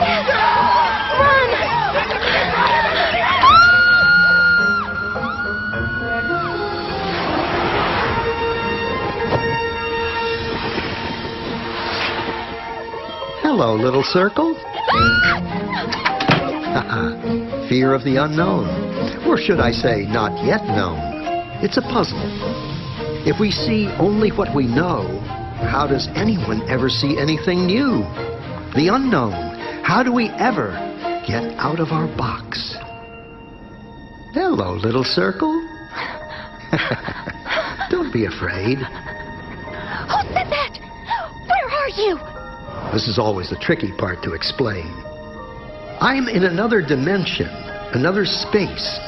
Hello, little circle. Fear of the unknown. Or should I say, not yet known. It's a puzzle. If we see only what we know, how does anyone ever see anything new? The unknown. How do we ever get out of our box? Hello, little circle. Don't be afraid. Who said that? Where are you? This is always the tricky part to explain. I'm in another dimension, another space.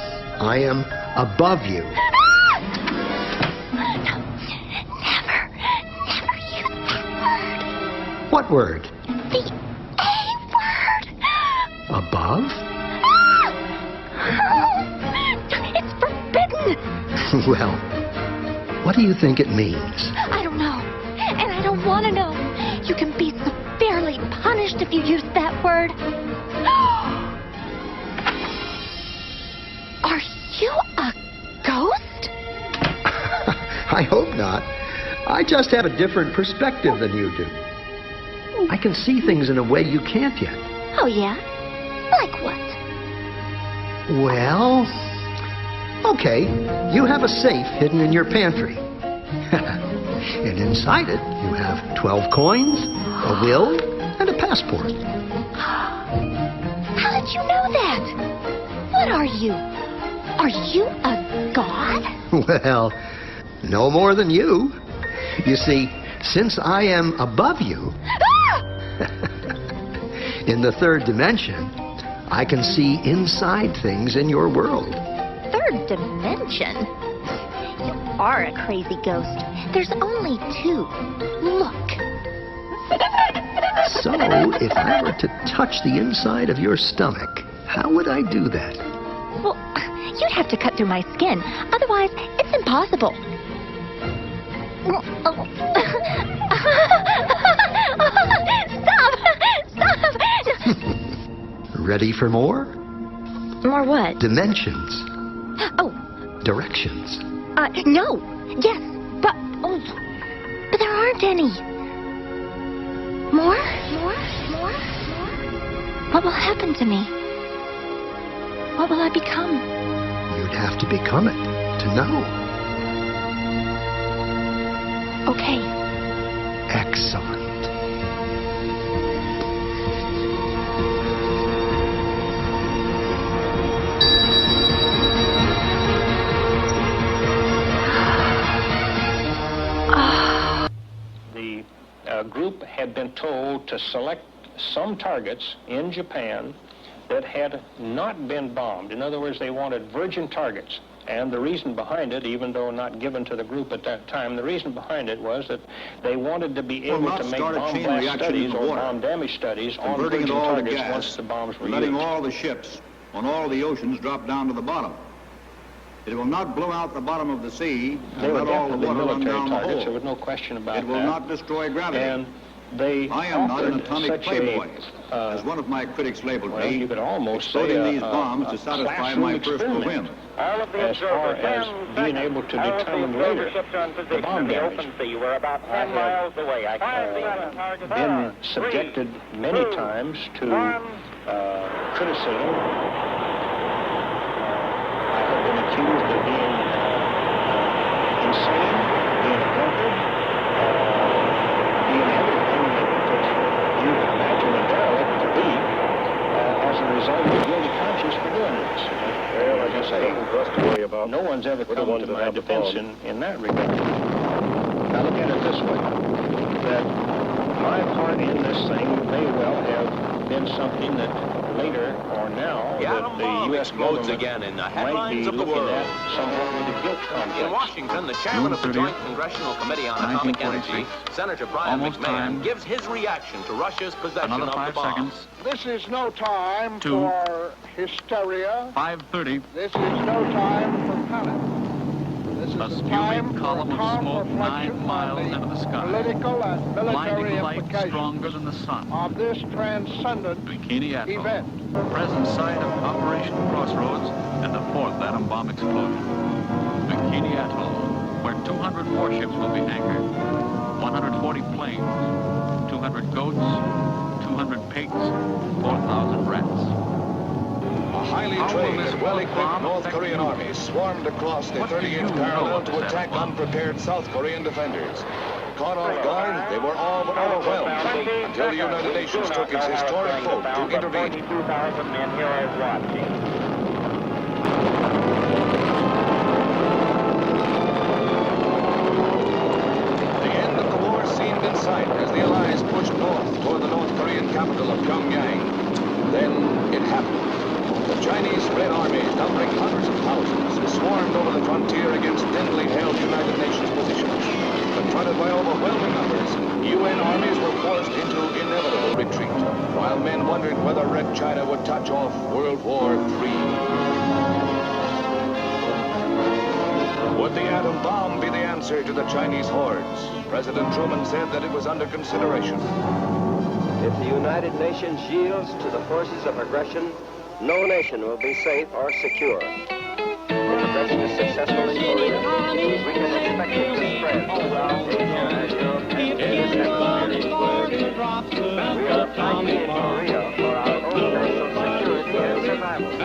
I am above you. Never use that word. What word? The A word. Above? It's forbidden. Well, what do you think it means? I don't know. And I don't want to know. You can be severely punished if you use that word. Are you a ghost? I hope not. I just have a different perspective than you do. I can see things in a way you can't yet. Oh, yeah? Like what? Well, okay, you have a safe hidden in your pantry. And inside it, you have 12 coins, a will, and a passport. How did you know that? What are you? Are you a god? Well, no more than you. You see, since I am above you, in the 3rd dimension, I can see inside things in your world. 3rd dimension? You are a crazy ghost. There's only 2. Look. So, if I were to touch the inside of your stomach, how would I do that? Well, you'd have to cut through my skin. Otherwise, it's impossible. Stop! Ready for more? More what? Dimensions. Oh. Directions. No. Yes, but there aren't any. More? What will happen to me? What will I become? You'd have to become it to know. Okay. Excellent. The group had been told to select some targets in Japan that had not been bombed. In other words, they wanted virgin targets. And the reason behind it, even though not given to the group at that time, the reason behind it was that they wanted to be able to make bomb blast studies or bomb damage studies on virgin targets once the bombs were letting used. all the ships on all the oceans drop down to the bottom. It will not blow out the bottom of the sea They and were let all the definitely water run military down the targets. hole. There was no question about that. It will not destroy gravity. And they I am not an offered atomic such playboy, a, as one of my critics labeled well, me, you could almost exploding say these bombs to satisfy my personal whim. as far as being able to determine later the bomb damage. I have been subjected many times to criticism. I have been accused of being insane, being a drunkard, being everything that you can imagine a derelict to be as a result of a guilty conscience for doing this. Well, like I say, no one's ever come to my defense in that regard. Now look at it this way, that my part in this thing may well have been something that later or now that the U.S. government again in the might headlines be of the looking world. at somewhat with a guilt complex. In Washington, the chairman of the Joint Congressional Committee on Atomic Energy, Senator Brian McMahon, gives his reaction to Russia's possession of the bomb. This is no time for hysteria. 5:30. This is no time for panic. This A is a time spewing for column of calm smoke 9 reflection miles on the into the sky. political and military Blinding light implications stronger than the sun. of this transcendent Bikini Atoll. event. Present site of Operation Crossroads and the 4th atom bomb explosion. Bikini Atoll, where 200 warships will be anchored, 140 planes, 200 goats, 200 pigs, 4,000 rats. A highly trained and well-equipped North Korean army swarmed across the 30-inch parallel to attack unprepared South Korean defenders. Caught off guard, they were all but overwhelmed until the United Nations took its historic vote to intervene. 42,000 men here are watching. The end of the war seemed in sight as the Allies pushed north toward the North Korean capital of Pyongyang. Then it happened. The Chinese Red Army, numbering hundreds of thousands, swarmed over the frontier against thinly held United Nations positions. Confronted by overwhelming numbers, UN armies were forced into inevitable retreat, while men wondered whether Red China would touch off World War III. Would the atom bomb be the answer to the Chinese hordes? President Truman said that it was under consideration. If the United Nations yields to the forces of aggression, no nation will be safe or secure. If aggression is successful in Korea, we can expect it to spread around Asia and Europe and we are fighting in Korea for our own national security and survival.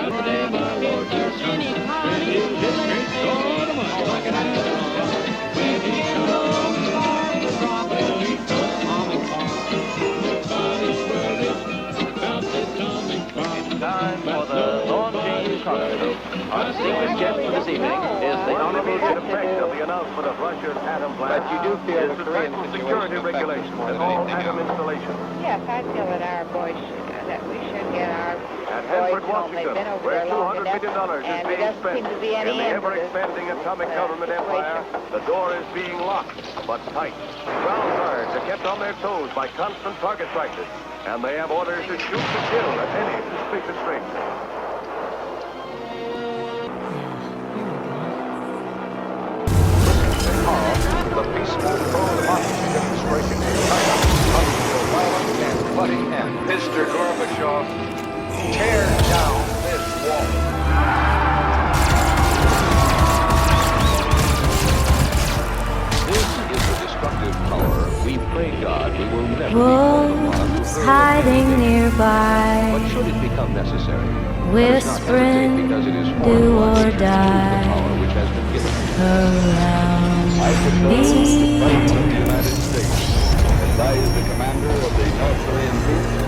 Time for the launching cocktail. Our distinguished guest for this evening is the honorable effect of the announcement of Russia's atom blast. But you do feel the Korean security regulations and all atom installations. Yes, I feel that our boys that we should get our At boys Hanford, home. They've been Washington, over where there long $200 enough, million is and there being doesn't spent seem to be in any the end to this ever-expanding atomic government empire, the door is being locked, but tight. Ground guards are kept on their toes by constant target practice, and they have orders to shoot to kill at any suspicious stranger. The peaceful pro-democracy demonstration in China comes to a violent and bloody end. Mr. Gorbachev, tear down this wall. This is the destructive power we pray God we will never Wolves hiding nearby, But should it become necessary, whispering, because it is do or the die, power which has been given. around I propose that the me. President of the United States advise the commander of the North Korean troops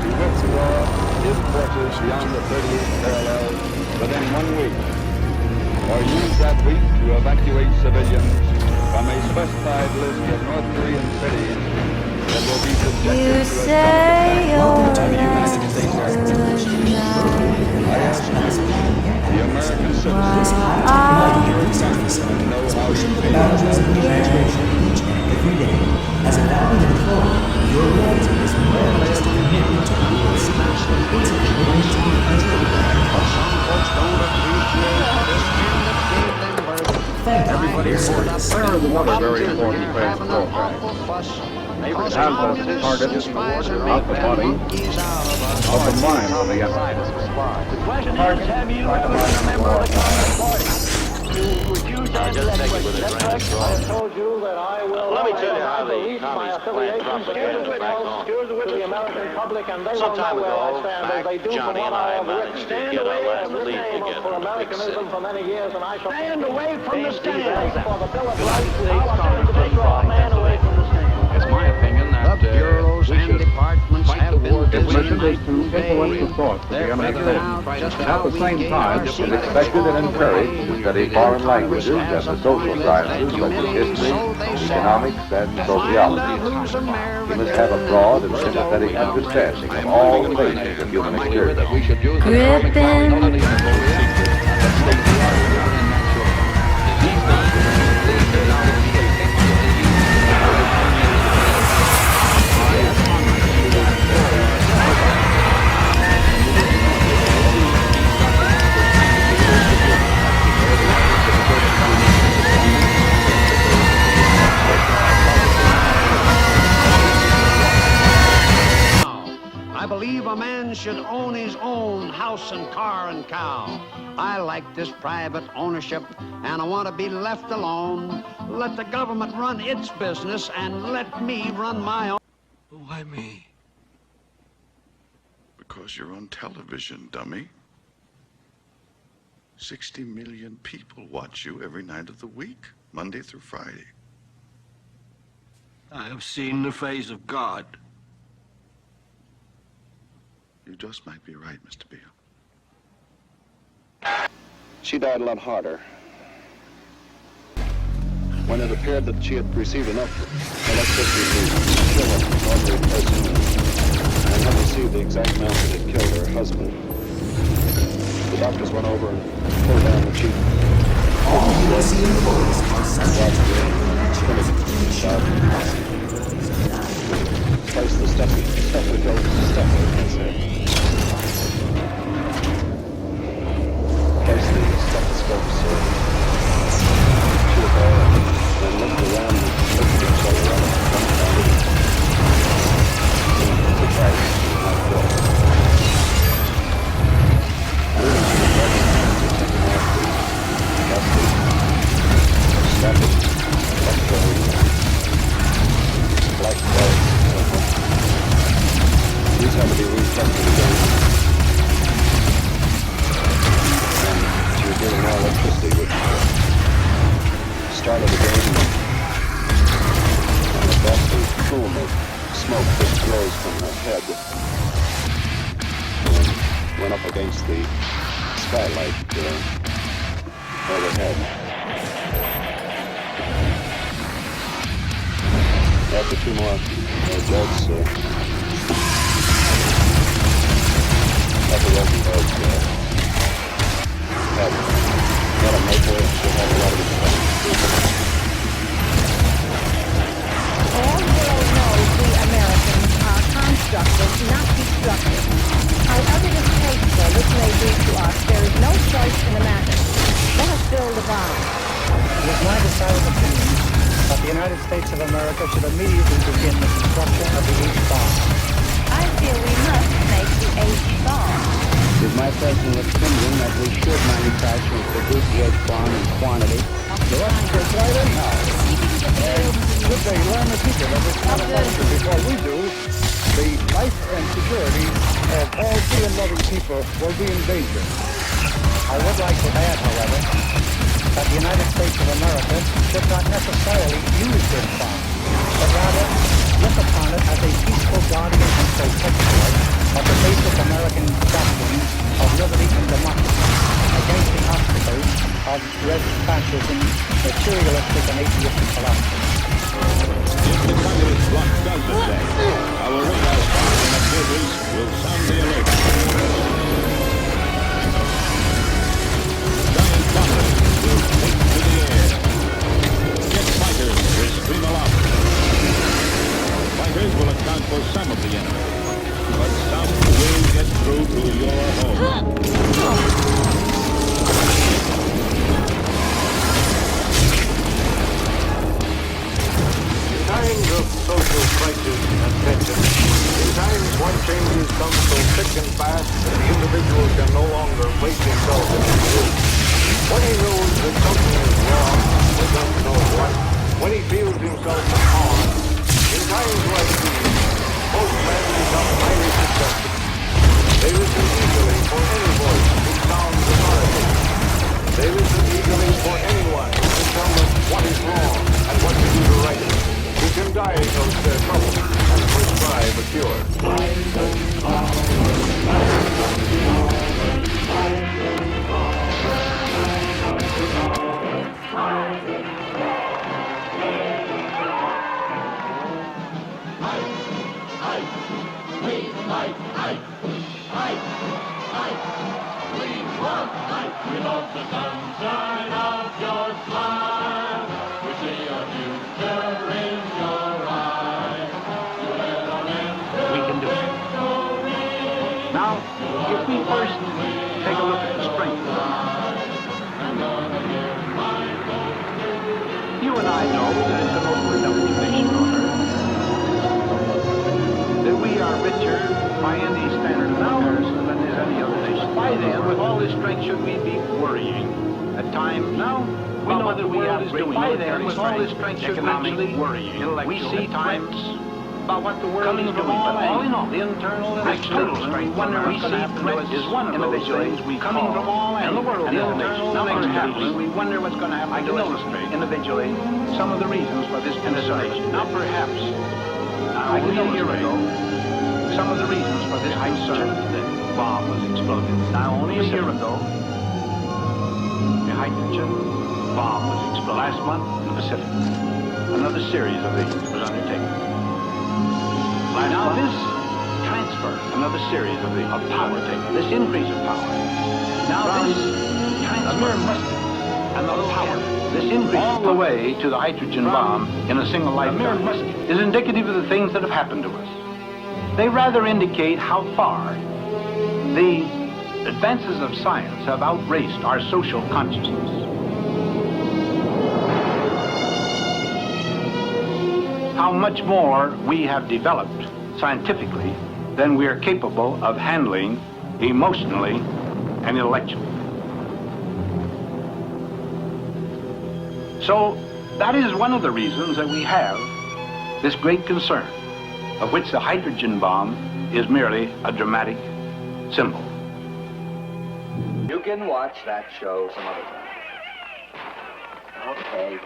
to withdraw his forces beyond the 38th parallel within 1 week, or use that week to evacuate civilians from a specified list of North Korean cities that will be subjected You to a say you're I ask you, the American citizens, to know how you feel about every day. As a valiant employee, your loyalty is more than just a commitment to policy. It's a commitment to the Everybody, there is another very important transport. has as target not the body, but the mind of the enemy. The question is, have you ever been a member of the Communist Party? Would you just take it with a grain of salt. I have told you that I will. Let me tell you how the communists plan propaganda back home. To the American public, and they Some will time know where ago, I stand as they do Johnny from and what I have written. managed to Stand get our away last from this lead name together for in a big Americanism city. for many years, and I shall Stand away from the stand. for the Bill of Rights. I'll attempt to draw a man away from the stand. It's my opinion that The bureaus and departments have been Its busy mission is night to and day. influence the thoughts of the They're enemy figuring state. out just And how at the we same gain time, our it is seat expected and encouraged to study foreign languages and the social sciences such as history, economics, and sociology. He must have a broad and sympathetic understanding of all phases of human experience. Griffin. I believe a man should own his own house and car and cow. I like this private ownership, and I want to be left alone. Let the government run its business, and let me run my own. Why me? Because you're on television, dummy. 60 million people watch you every night of the week, Monday through Friday. I have seen the face of God. You just might be right, Mr. Beale. She died a lot harder. When it appeared that she had received enough electricity to kill an ordinary person and had received the exact amount that had killed her husband, the doctors went over and pulled down the cheek. All USC employees are subject to placed the stethoscope in his head. Place the stethoscopes to her and looked around and looked at each other rather dumbfounded. Surprised not good. Moving to the bedroom, just taking off the static electrode, black belts. These had to be retested again. She was getting more electricity, which started again, and a ghastly plume of smoke just rose from her head and went up against the skylight overhead. After two more jets, Dr. Rosenberg had a maker, she had a lot of experience. All world knows we Americans are constructive, not destructive. However distasteful this may be to us, there is no choice in the matter. Let us build a bomb. It is my decided opinion that the United States of America should immediately begin the construction of the H-bomb. I feel we must make the H-bomb. It is my personal opinion that we should manufacture and produce the H-bomb in quantity. The Russians will fly it anyhow. Should they learn the secret of this manufacture before we do, the life and security of all free and loving people will be in danger. I would like to add, however, that the United States of America should not necessarily use this bomb, but rather look upon it as a peaceful guardian and protector of the basic American doctrines of liberty and democracy against the obstacles of red fascism, materialistic and atheistic philosophy. If the communist bloc does attack, our radar station observers will sound the alert. Giant bombers will take to the air. Jet fighters will stream aloft. Fighters will account for some of the enemy, but some will get through to your home. Times of social crisis individual can no longer place himself in his shoes. When he knows that something is wrong, but doesn't know what, when he feels himself harmed, in times like these, most men become highly susceptible. They listen eagerly for any voice which sounds authoritative. They listen eagerly for anyone who can tell them what is wrong and what to do to right it, who can diagnose their trouble and prescribe a cure. We love the sunshine of your smile. We see your future in your eyes. We can do it. Now, if we first take a look at the strength of it. You and I know that it's the most productive nation on earth. That we are richer by any standard of comparison than is any other nation. Why then, with all this strength, should we be worrying at times now? We know whether we have great military with all this strength, economic worrying. We see times about what the world is doing, but all in all, the internal and external strength. We see threats is one of those things we coming from all ends. The world, the internal and external. We wonder what's going to happen to us individually. Some of the reasons for this isolation. Now, perhaps, only a year ago, some of the reasons for this concern that bomb was exploded. Now, only a year ago, the hydrogen bomb was exploded. Last month in the Pacific, another series of these was undertaken. Now, this transfer, another series of power taken, this increase of power. Now, this transfer and the power, this increase all the way to the hydrogen bomb in a single lifetime is indicative of the things that have happened to us. They rather indicate how far the advances of science have outraced our social consciousness. How much more we have developed scientifically than we are capable of handling emotionally and intellectually. So that is one of the reasons that we have this great concern, of which the hydrogen bomb is merely a dramatic symbol. You can watch that show some other time. Okay.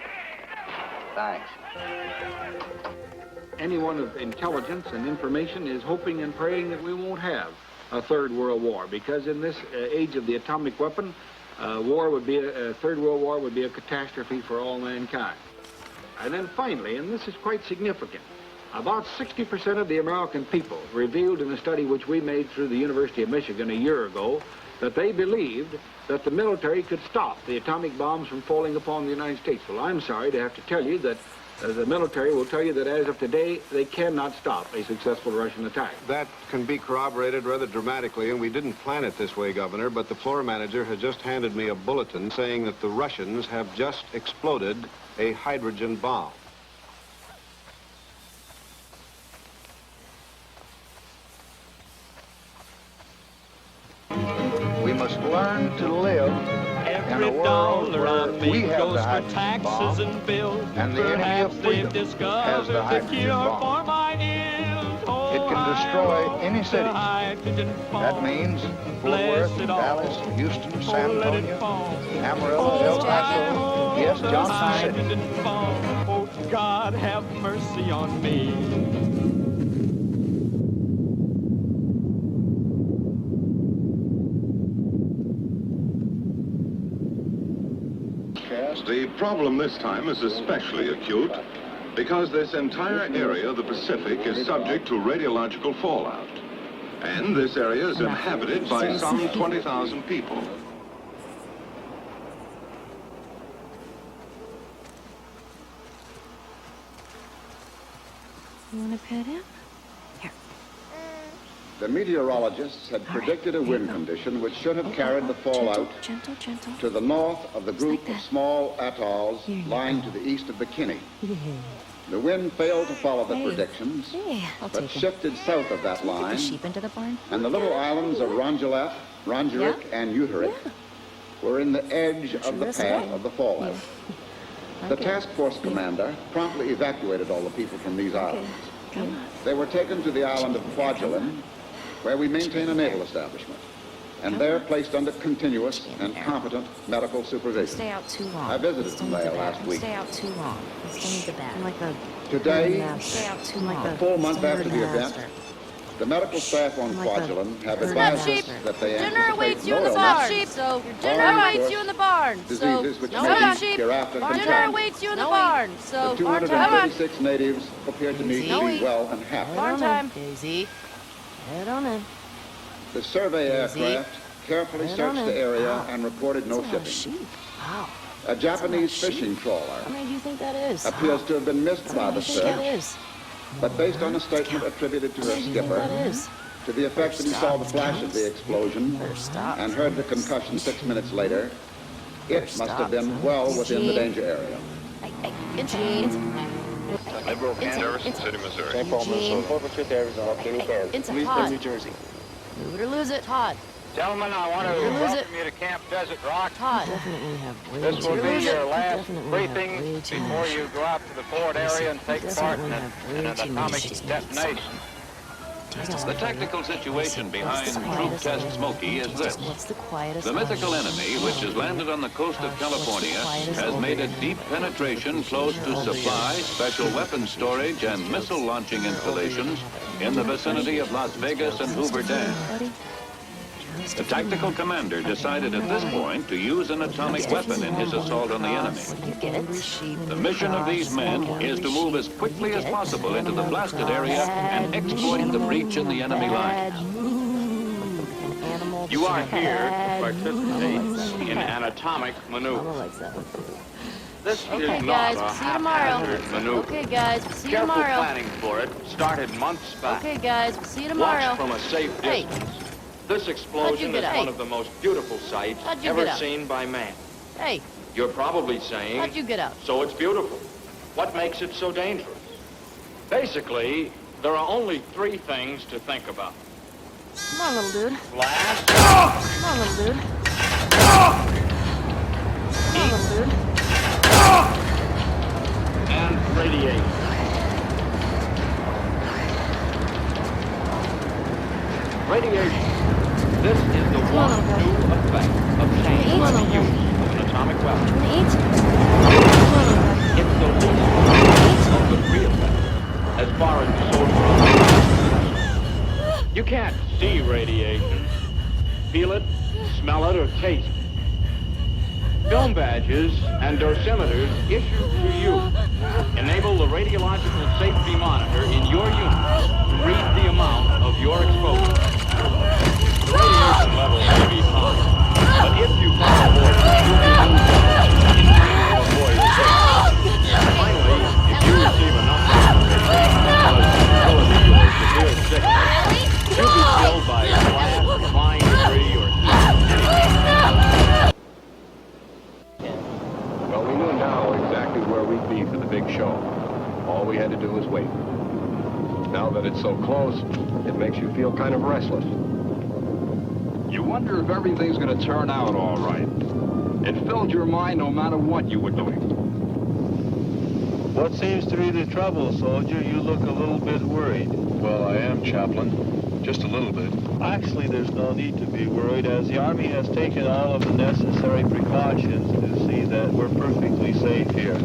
Thanks. Anyone of intelligence and information is hoping and praying that we won't have a third world war, because in this age of the atomic weapon, a third world war would be a catastrophe for all mankind. And then finally, and this is quite significant, about 60% of the American people revealed in a study which we made through the University of Michigan a year ago that they believed that the military could stop the atomic bombs from falling upon the United States. Well, I'm sorry to have to tell you that the military will tell you that as of today, they cannot stop a successful Russian attack. That can be corroborated rather dramatically, and we didn't plan it this way, Governor, but the floor manager has just handed me a bulletin saying that the Russians have just exploded a hydrogen bomb. We must learn to live in a world where we have the hydrogen bomb, and the enemy of freedom has the hydrogen bomb. It can destroy any city. That means Fort Worth, Dallas, Houston, San Antonio, Amarillo, El Paso, yes, Johnson City. Oh, God, have mercy on me. The problem this time is especially acute because this entire area of the Pacific is subject to radiological fallout. And this area is inhabited by some 20,000 people. You want to pet him? Here. The meteorologists had predicted a wind condition which should have carried the fallout to the north of the group of small atolls lying to the east of Bikini. The wind failed to follow the predictions, but shifted south of that line, and the little islands of Rongelap, Rongerik, and Uterik were in the edge of the path of the fallout. The task force commander promptly evacuated all the people from these islands. They were taken to the island of Kwajalein, where we maintain a naval establishment, and there placed under continuous and competent medical supervision. Stay out too long. I visited Malaya last week. Stay out too long. Today, Stay out too long. a full month after the event, the medical staff on Kwajalein have advised us that they Dinner awaits anticipate you in no the barn. illness, So or, dinner of awaits course, you in the barn. So diseases which no may be sheep. hereafter Dinner contracted. awaits you in the barn. So The barn time. 236 natives appeared to me to be well and happy. Barn time. Daisy. Head on in. The survey aircraft carefully Head searched on the in. area Wow. and reported no That's a lot of shipping. sheep. Wow. A Japanese fishing trawler How many do you think that is? appears to have been missed How by many the do you think that search, is? but based on a statement attributed to her How many do you think skipper, that is? to the effect that he saw the flash of the explosion and heard the concussion 6 minutes later, it must have been well within the danger area. Liberal Kansas City, Missouri. St. Paul, Minnesota. Fort Worth, Arizona. Kenny, Kansas. It's a Leesburg, pod. New Jersey. Move it or lose it. Todd. Gentlemen, I want to Lose welcome it. you to Camp Desert Rock. Todd. Definitely have way This will too be much. your last Definitely briefing have way too before much. you go out to the forward area and take part in Definitely an have way too much. atomic detonation. The tactical situation behind Troop Test Smoky is this. What's the quietest? The mythical enemy, which has landed on the coast of California, has made a deep penetration close to supply, special weapons storage, and missile launching installations in the vicinity of Las Vegas and Hoover Dam. The tactical commander decided at this point to use an atomic weapon in his assault on the enemy. The mission of these men is to move as quickly as possible into the blasted area and exploit the breach in the enemy line. You are here to participate in an atomic maneuver. This Okay, is guys, not a we'll see you tomorrow. haphazard maneuver. Okay, guys, we'll see you Careful tomorrow. planning for it started months back. Okay, guys, we'll see you tomorrow. Watch from a safe Hey. distance. This explosion get is out? one of the most beautiful sights How'd you ever get out? seen by man. Hey, You're probably saying, how'd you get out? so it's beautiful. What makes it so dangerous? Basically, there are only three things to think about. Come on, little dude. Blast, Come on, little dude. Come on, little dude. and radiate. Radiation. This is the one new effect of change by the use of an atomic weapon. It's the least of the three effects as far as social. You can't see radiation, feel it, smell it, or taste it. Film badges and dosimeters issued to you enable the radiological safety monitor in your unit to read the amount of your exposure. The radiation level may be high, but if you follow orders, you'll be moved to avoid safety. Finally, if you receive enough radiation to cause disability or severe sickness, you'll be killed by glass, flying debris, or anything. Well, we knew now exactly where we'd be for the big show. All we had to do was wait. Now that it's so close, it makes you feel kind of restless. You wonder if everything's going to turn out all right. It filled your mind no matter what you were doing. What seems to be the trouble, soldier? You look a little bit worried. Well, I am, Chaplain. Just a little bit. Actually, there's no need to be worried, as the Army has taken all of the necessary precautions to see that we're perfectly safe here.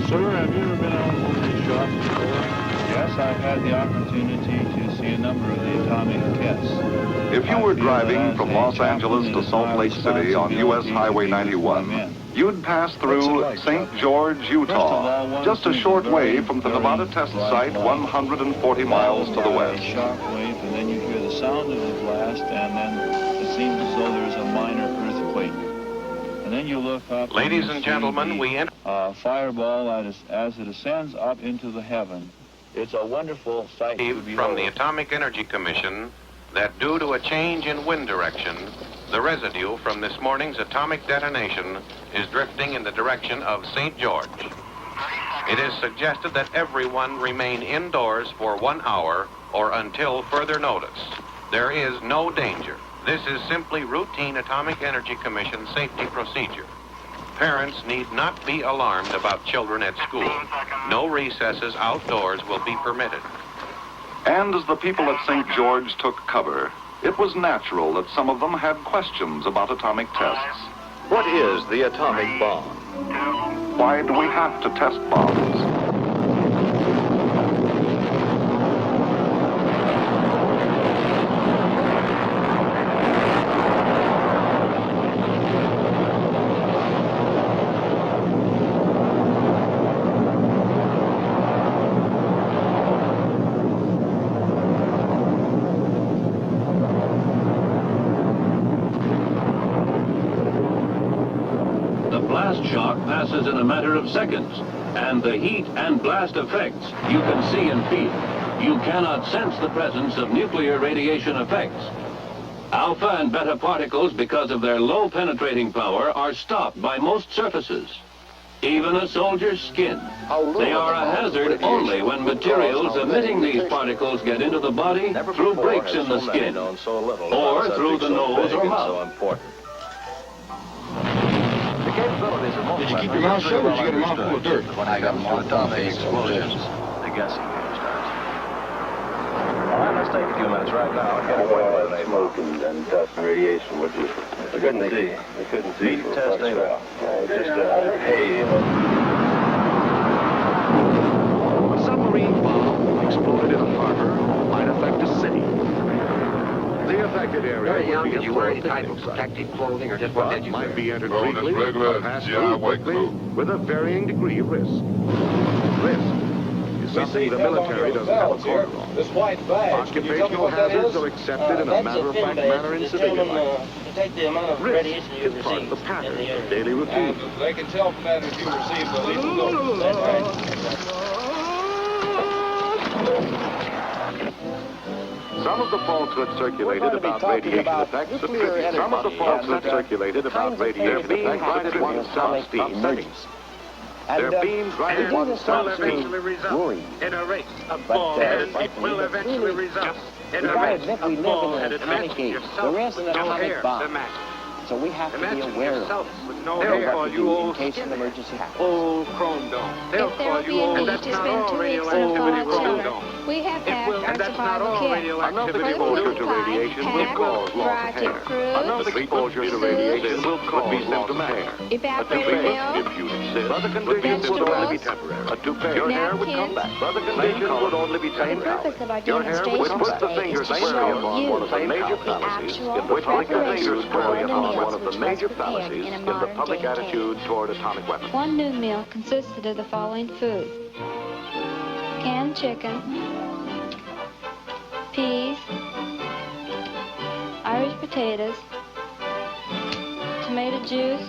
Sir, have you ever been on one of these shops before? Yes, I've had the opportunity to see a number of the atomic tests. If you were driving from Los Angeles to Salt Lake City on U.S. Highway 91, you'd pass through St. George, Utah, just a short way from the Nevada test site 140 miles to the west. Shockwave, and then you hear the sound of the blast, and then it seems as though there's a minor earthquake. And then you look up. Ladies and gentlemen, we enter fireball as it ascends up into the heaven. It's a wonderful sight to behold. from the Atomic Energy Commission that due to a change in wind direction, the residue from this morning's atomic detonation is drifting in the direction of St. George. It is suggested that everyone remain indoors for 1 hour or until further notice. There is no danger. This is simply routine Atomic Energy Commission safety procedure. Parents need not be alarmed about children at school. No recesses outdoors will be permitted. And as the people at St. George took cover, it was natural that some of them had questions about atomic tests. What is the atomic bomb? Why do we have to test bombs? Passes in a matter of seconds, and the heat and blast effects you can see and feel. You cannot sense the presence of nuclear radiation effects. Alpha and beta particles, because of their low penetrating power, are stopped by most surfaces. Even a soldier's skin. They are a hazard only when materials emitting these particles get into the body through breaks in the skin, or through the nose or mouth. Did you keep your mouth shut or did you get a mouthful of dirt? When I got more atomic explosions, the guessing game starts. All right, let's take a few minutes right now and get away with it. Smoke and dust and radiation, which is... We couldn't see. We couldn't see. Beat test data. Just a haze. A submarine bomb exploded in a harbor might affect a city. The affected area Very young, would be did you wear any type of protective clothing or just what did you might wear? be entered Well, briefly, just regular passed GI through white quickly, clothes. with a varying degree of risk. Risk is something the military doesn't have a corner on. This white badge. Occupational hazards are accepted in a matter-of-fact manner in civilian life. Detect the amount of Risk radiation you is part of the receive pattern in the of daily routine. They can tell from that if you receive the lethal dose. That's right. Some of the falsehoods circulated about radiation effects attribute some of the falsehoods circulated about radiation effects attribute some settings. Their beams right at one stop speed. In a race of bald-headed people will eventually result in a race of bald-headed men. Yourself with no hair, the matter. So we have to be aware of this. With no hair, In case an emergency happens. old chrome dome. They'll If there call will be you a old. need That's to not spend all 2 weeks in a radioactivity fallout chrome shelter, dome. we have packed our And that's not survival all kit. radioactivity For the exposure food to supply, radiation will pack, cause loss of dry hair. tip fruit, Another exposure to radiation will cause symptomatic. evaporated milk, If you insist, other conditions would only be temporary. A toupee. Your hair would come back. Other conditions would only be temporary. Your hair would put the finger squarely upon one of the major fallacies in the public attitude squarely upon one of the major fallacies in the public attitude toward atomic weapons. One new meal consisted of the following food: canned chicken, peas, Irish potatoes, tomato juice,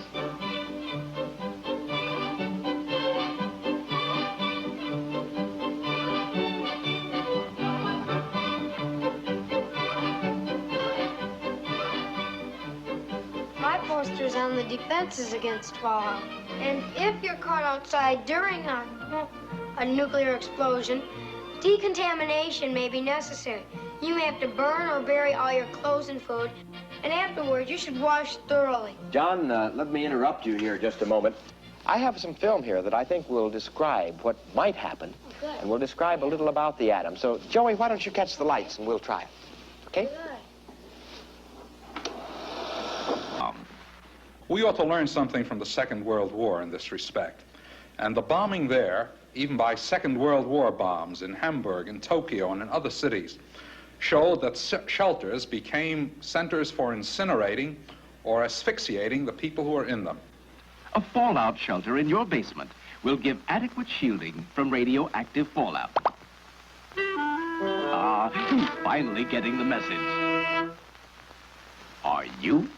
My poster's on the defenses against fallout. And if you're caught outside during a nuclear explosion, decontamination may be necessary. You may have to burn or bury all your clothes and food, and afterwards you should wash thoroughly. John, let me interrupt you here just a moment. I have some film here that I think will describe what might happen, and we'll describe a little about the atom. So, Joey, why don't you catch the lights and we'll try it, okay? We ought to learn something from the Second World War in this respect. And the bombing there, even by Second World War bombs in Hamburg, in Tokyo, and in other cities, showed that shelters became centers for incinerating or asphyxiating the people who were in them. A fallout shelter in your basement will give adequate shielding from radioactive fallout. Ah, who's finally getting the message? Are you?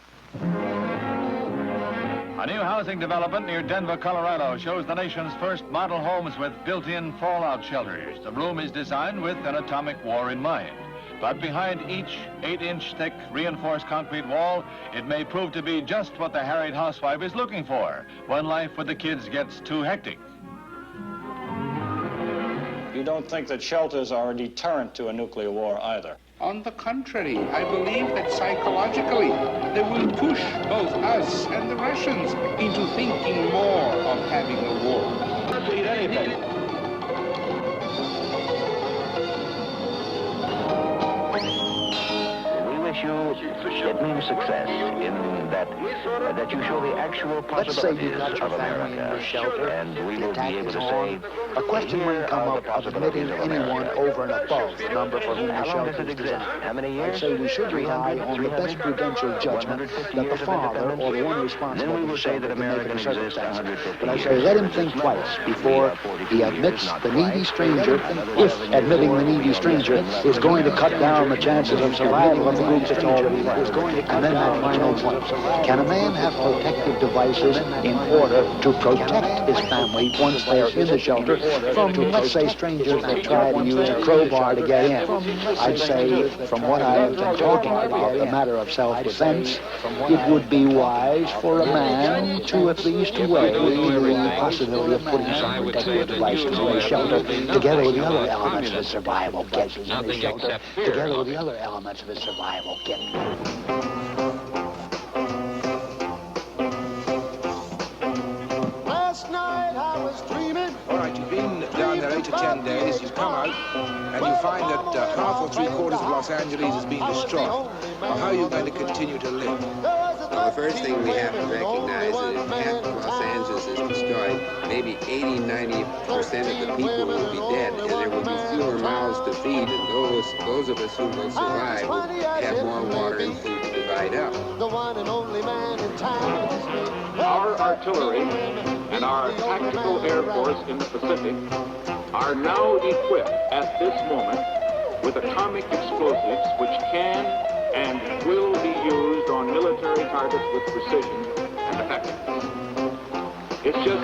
A new housing development near Denver, Colorado shows the nation's first model homes with built-in fallout shelters. The room is designed with an atomic war in mind. But behind each 8-inch thick reinforced concrete wall, it may prove to be just what the harried housewife is looking for when life with the kids gets too hectic. You don't think that shelters are a deterrent to a nuclear war either? On the contrary, I believe that psychologically they will push both us and the Russians into thinking more of having a war. Not to eat anything. It means success in that you show the actual possibilities of America, and we will be able to say, a question might come up of admitting anyone over and above the number for whom the shelter is designed. How many years? I'd say we should rely on the best prudential judgment that the father or the one responsible for the shelter can make in circumstances. But I say let him think twice before he admits the needy stranger, if admitting the needy stranger is going to cut down the chances of survival of the group that's already there. And then that final point. Can a man have protective devices in order to protect his family once they're in the shelter from, let's say, strangers that try to use a crowbar to get in? I'd say, from what I have been talking about, the matter of self-defense, it would be wise for a man to at least weigh the possibility of putting some protective devices in the shelter together with the other elements of his survival kit. Together with the other elements of his survival kit. Last night I was dreaming. All right, you've been down there 8 to 10 days. You've come out, and you find that half or 3/4 of Los Angeles has been destroyed. Now, how are you going to continue to live? Well, the first thing we have to recognize is that if half of Los Angeles is destroyed, maybe 80–90% of the people will be dead, and there will be fewer mouths to feed, and those of us who will survive will have more water and food to divide up. The one and only man in town. Our artillery and our tactical air force in the Pacific are now equipped at this moment with atomic explosives which can and will be used on military targets with precision and effectiveness. It's just...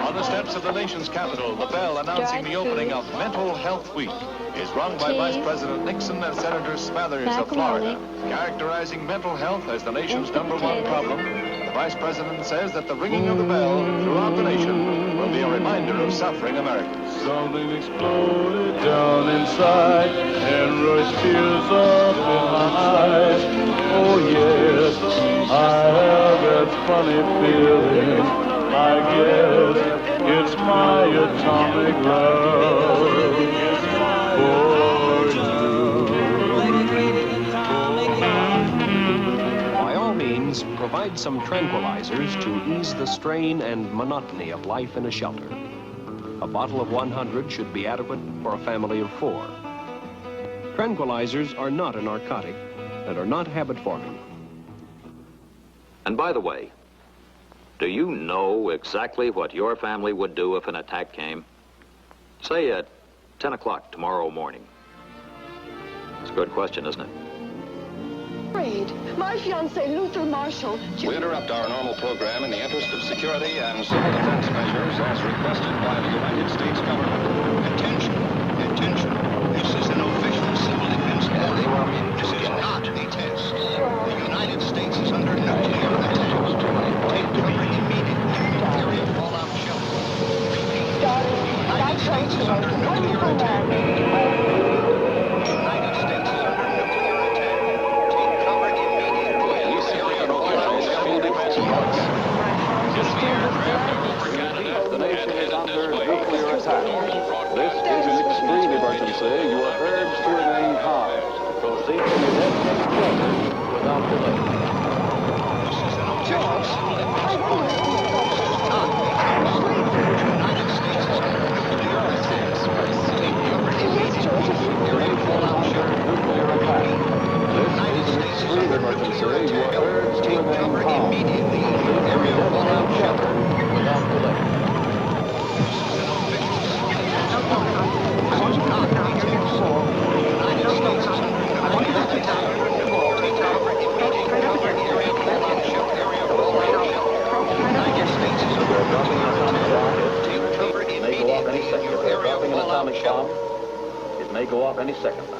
On the steps of the nation's capital, the bell announcing the opening of Mental Health Week is rung by Vice President Nixon and Senator Smathers of Florida. Characterizing mental health as the nation's #1 problem, the Vice President says that the ringing of the bell throughout the nation will be a reminder of suffering Americans. Something exploded down inside and rushed tears up in my eyes. Oh yes, I have that funny feeling. I guess it's my atomic love for you. By all means, provide some tranquilizers to ease the strain and monotony of life in a shelter. A bottle of 100 should be adequate for a family of 4. Tranquilizers are not a narcotic and are not habit-forming. And by the way, do you know exactly what your family would do if an attack came? Say at 10 o'clock tomorrow morning. It's a good question, isn't it? My fiancé, Luther Marshall. We interrupt our normal program in the interest of security and civil defense measures as requested by the United States government. Attention, attention. This is an official civil defense order. This is not a test. The United States is under nuclear attack. Take cover immediately. Area fallout shelter. Repeat. The United States is under nuclear attack. The nation is under nuclear attack. This is an extreme emergency. You are urged to remain calm. Proceed to your designated shelter without delay. Extreme emergency, you are urged to remain calm. Immediately, area fallout shelter without delay. It may go off any second now.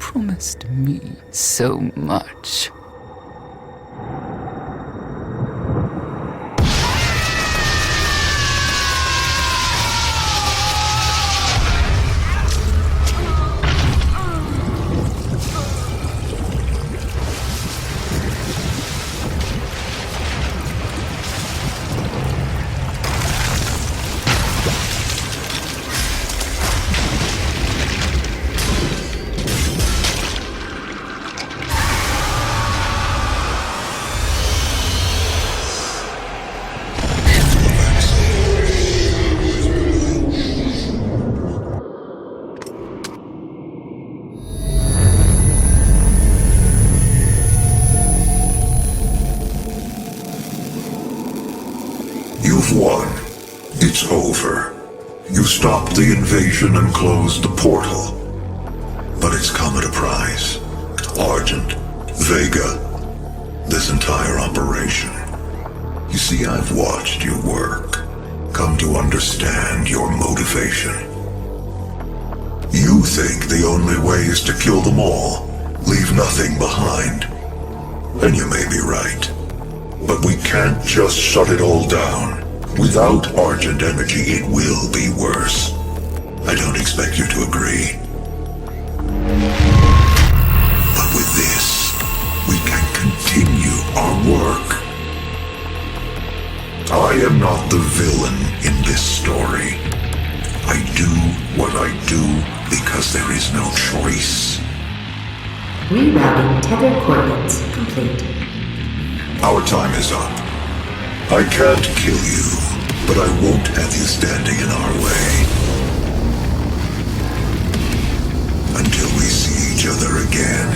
promised me so much. You've won. It's over. You stopped the invasion and closed the portal. But it's come at a price. Argent, Vega, this entire operation. You see, I've watched your work, come to understand your motivation. You think the only way is to kill them all, leave nothing behind. And you may be right. But we can't just shut it all down. Without Argent energy, it will be worse. I don't expect you to agree. But with this, we can continue our work. I am not the villain in this story. I do what I do because there is no choice. Rerouting tether coordinates complete. Our time is up. I can't kill you, but I won't have you standing in our way. Until we see each other again.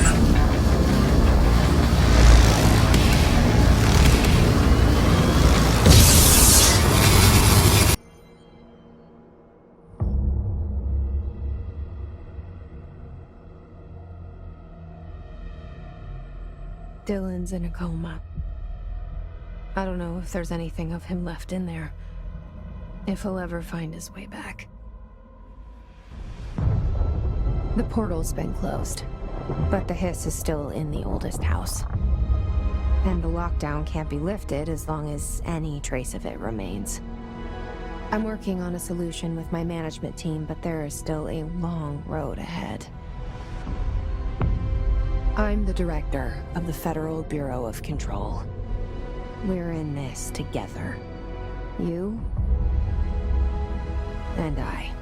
Dylan's in a coma. I don't know if there's anything of him left in there. If he'll ever find his way back. The portal's been closed, but the hiss is still in the oldest house. And the lockdown can't be lifted as long as any trace of it remains. I'm working on a solution with my management team, but there is still a long road ahead. I'm the director of the Federal Bureau of Control. We're in this together. You and I.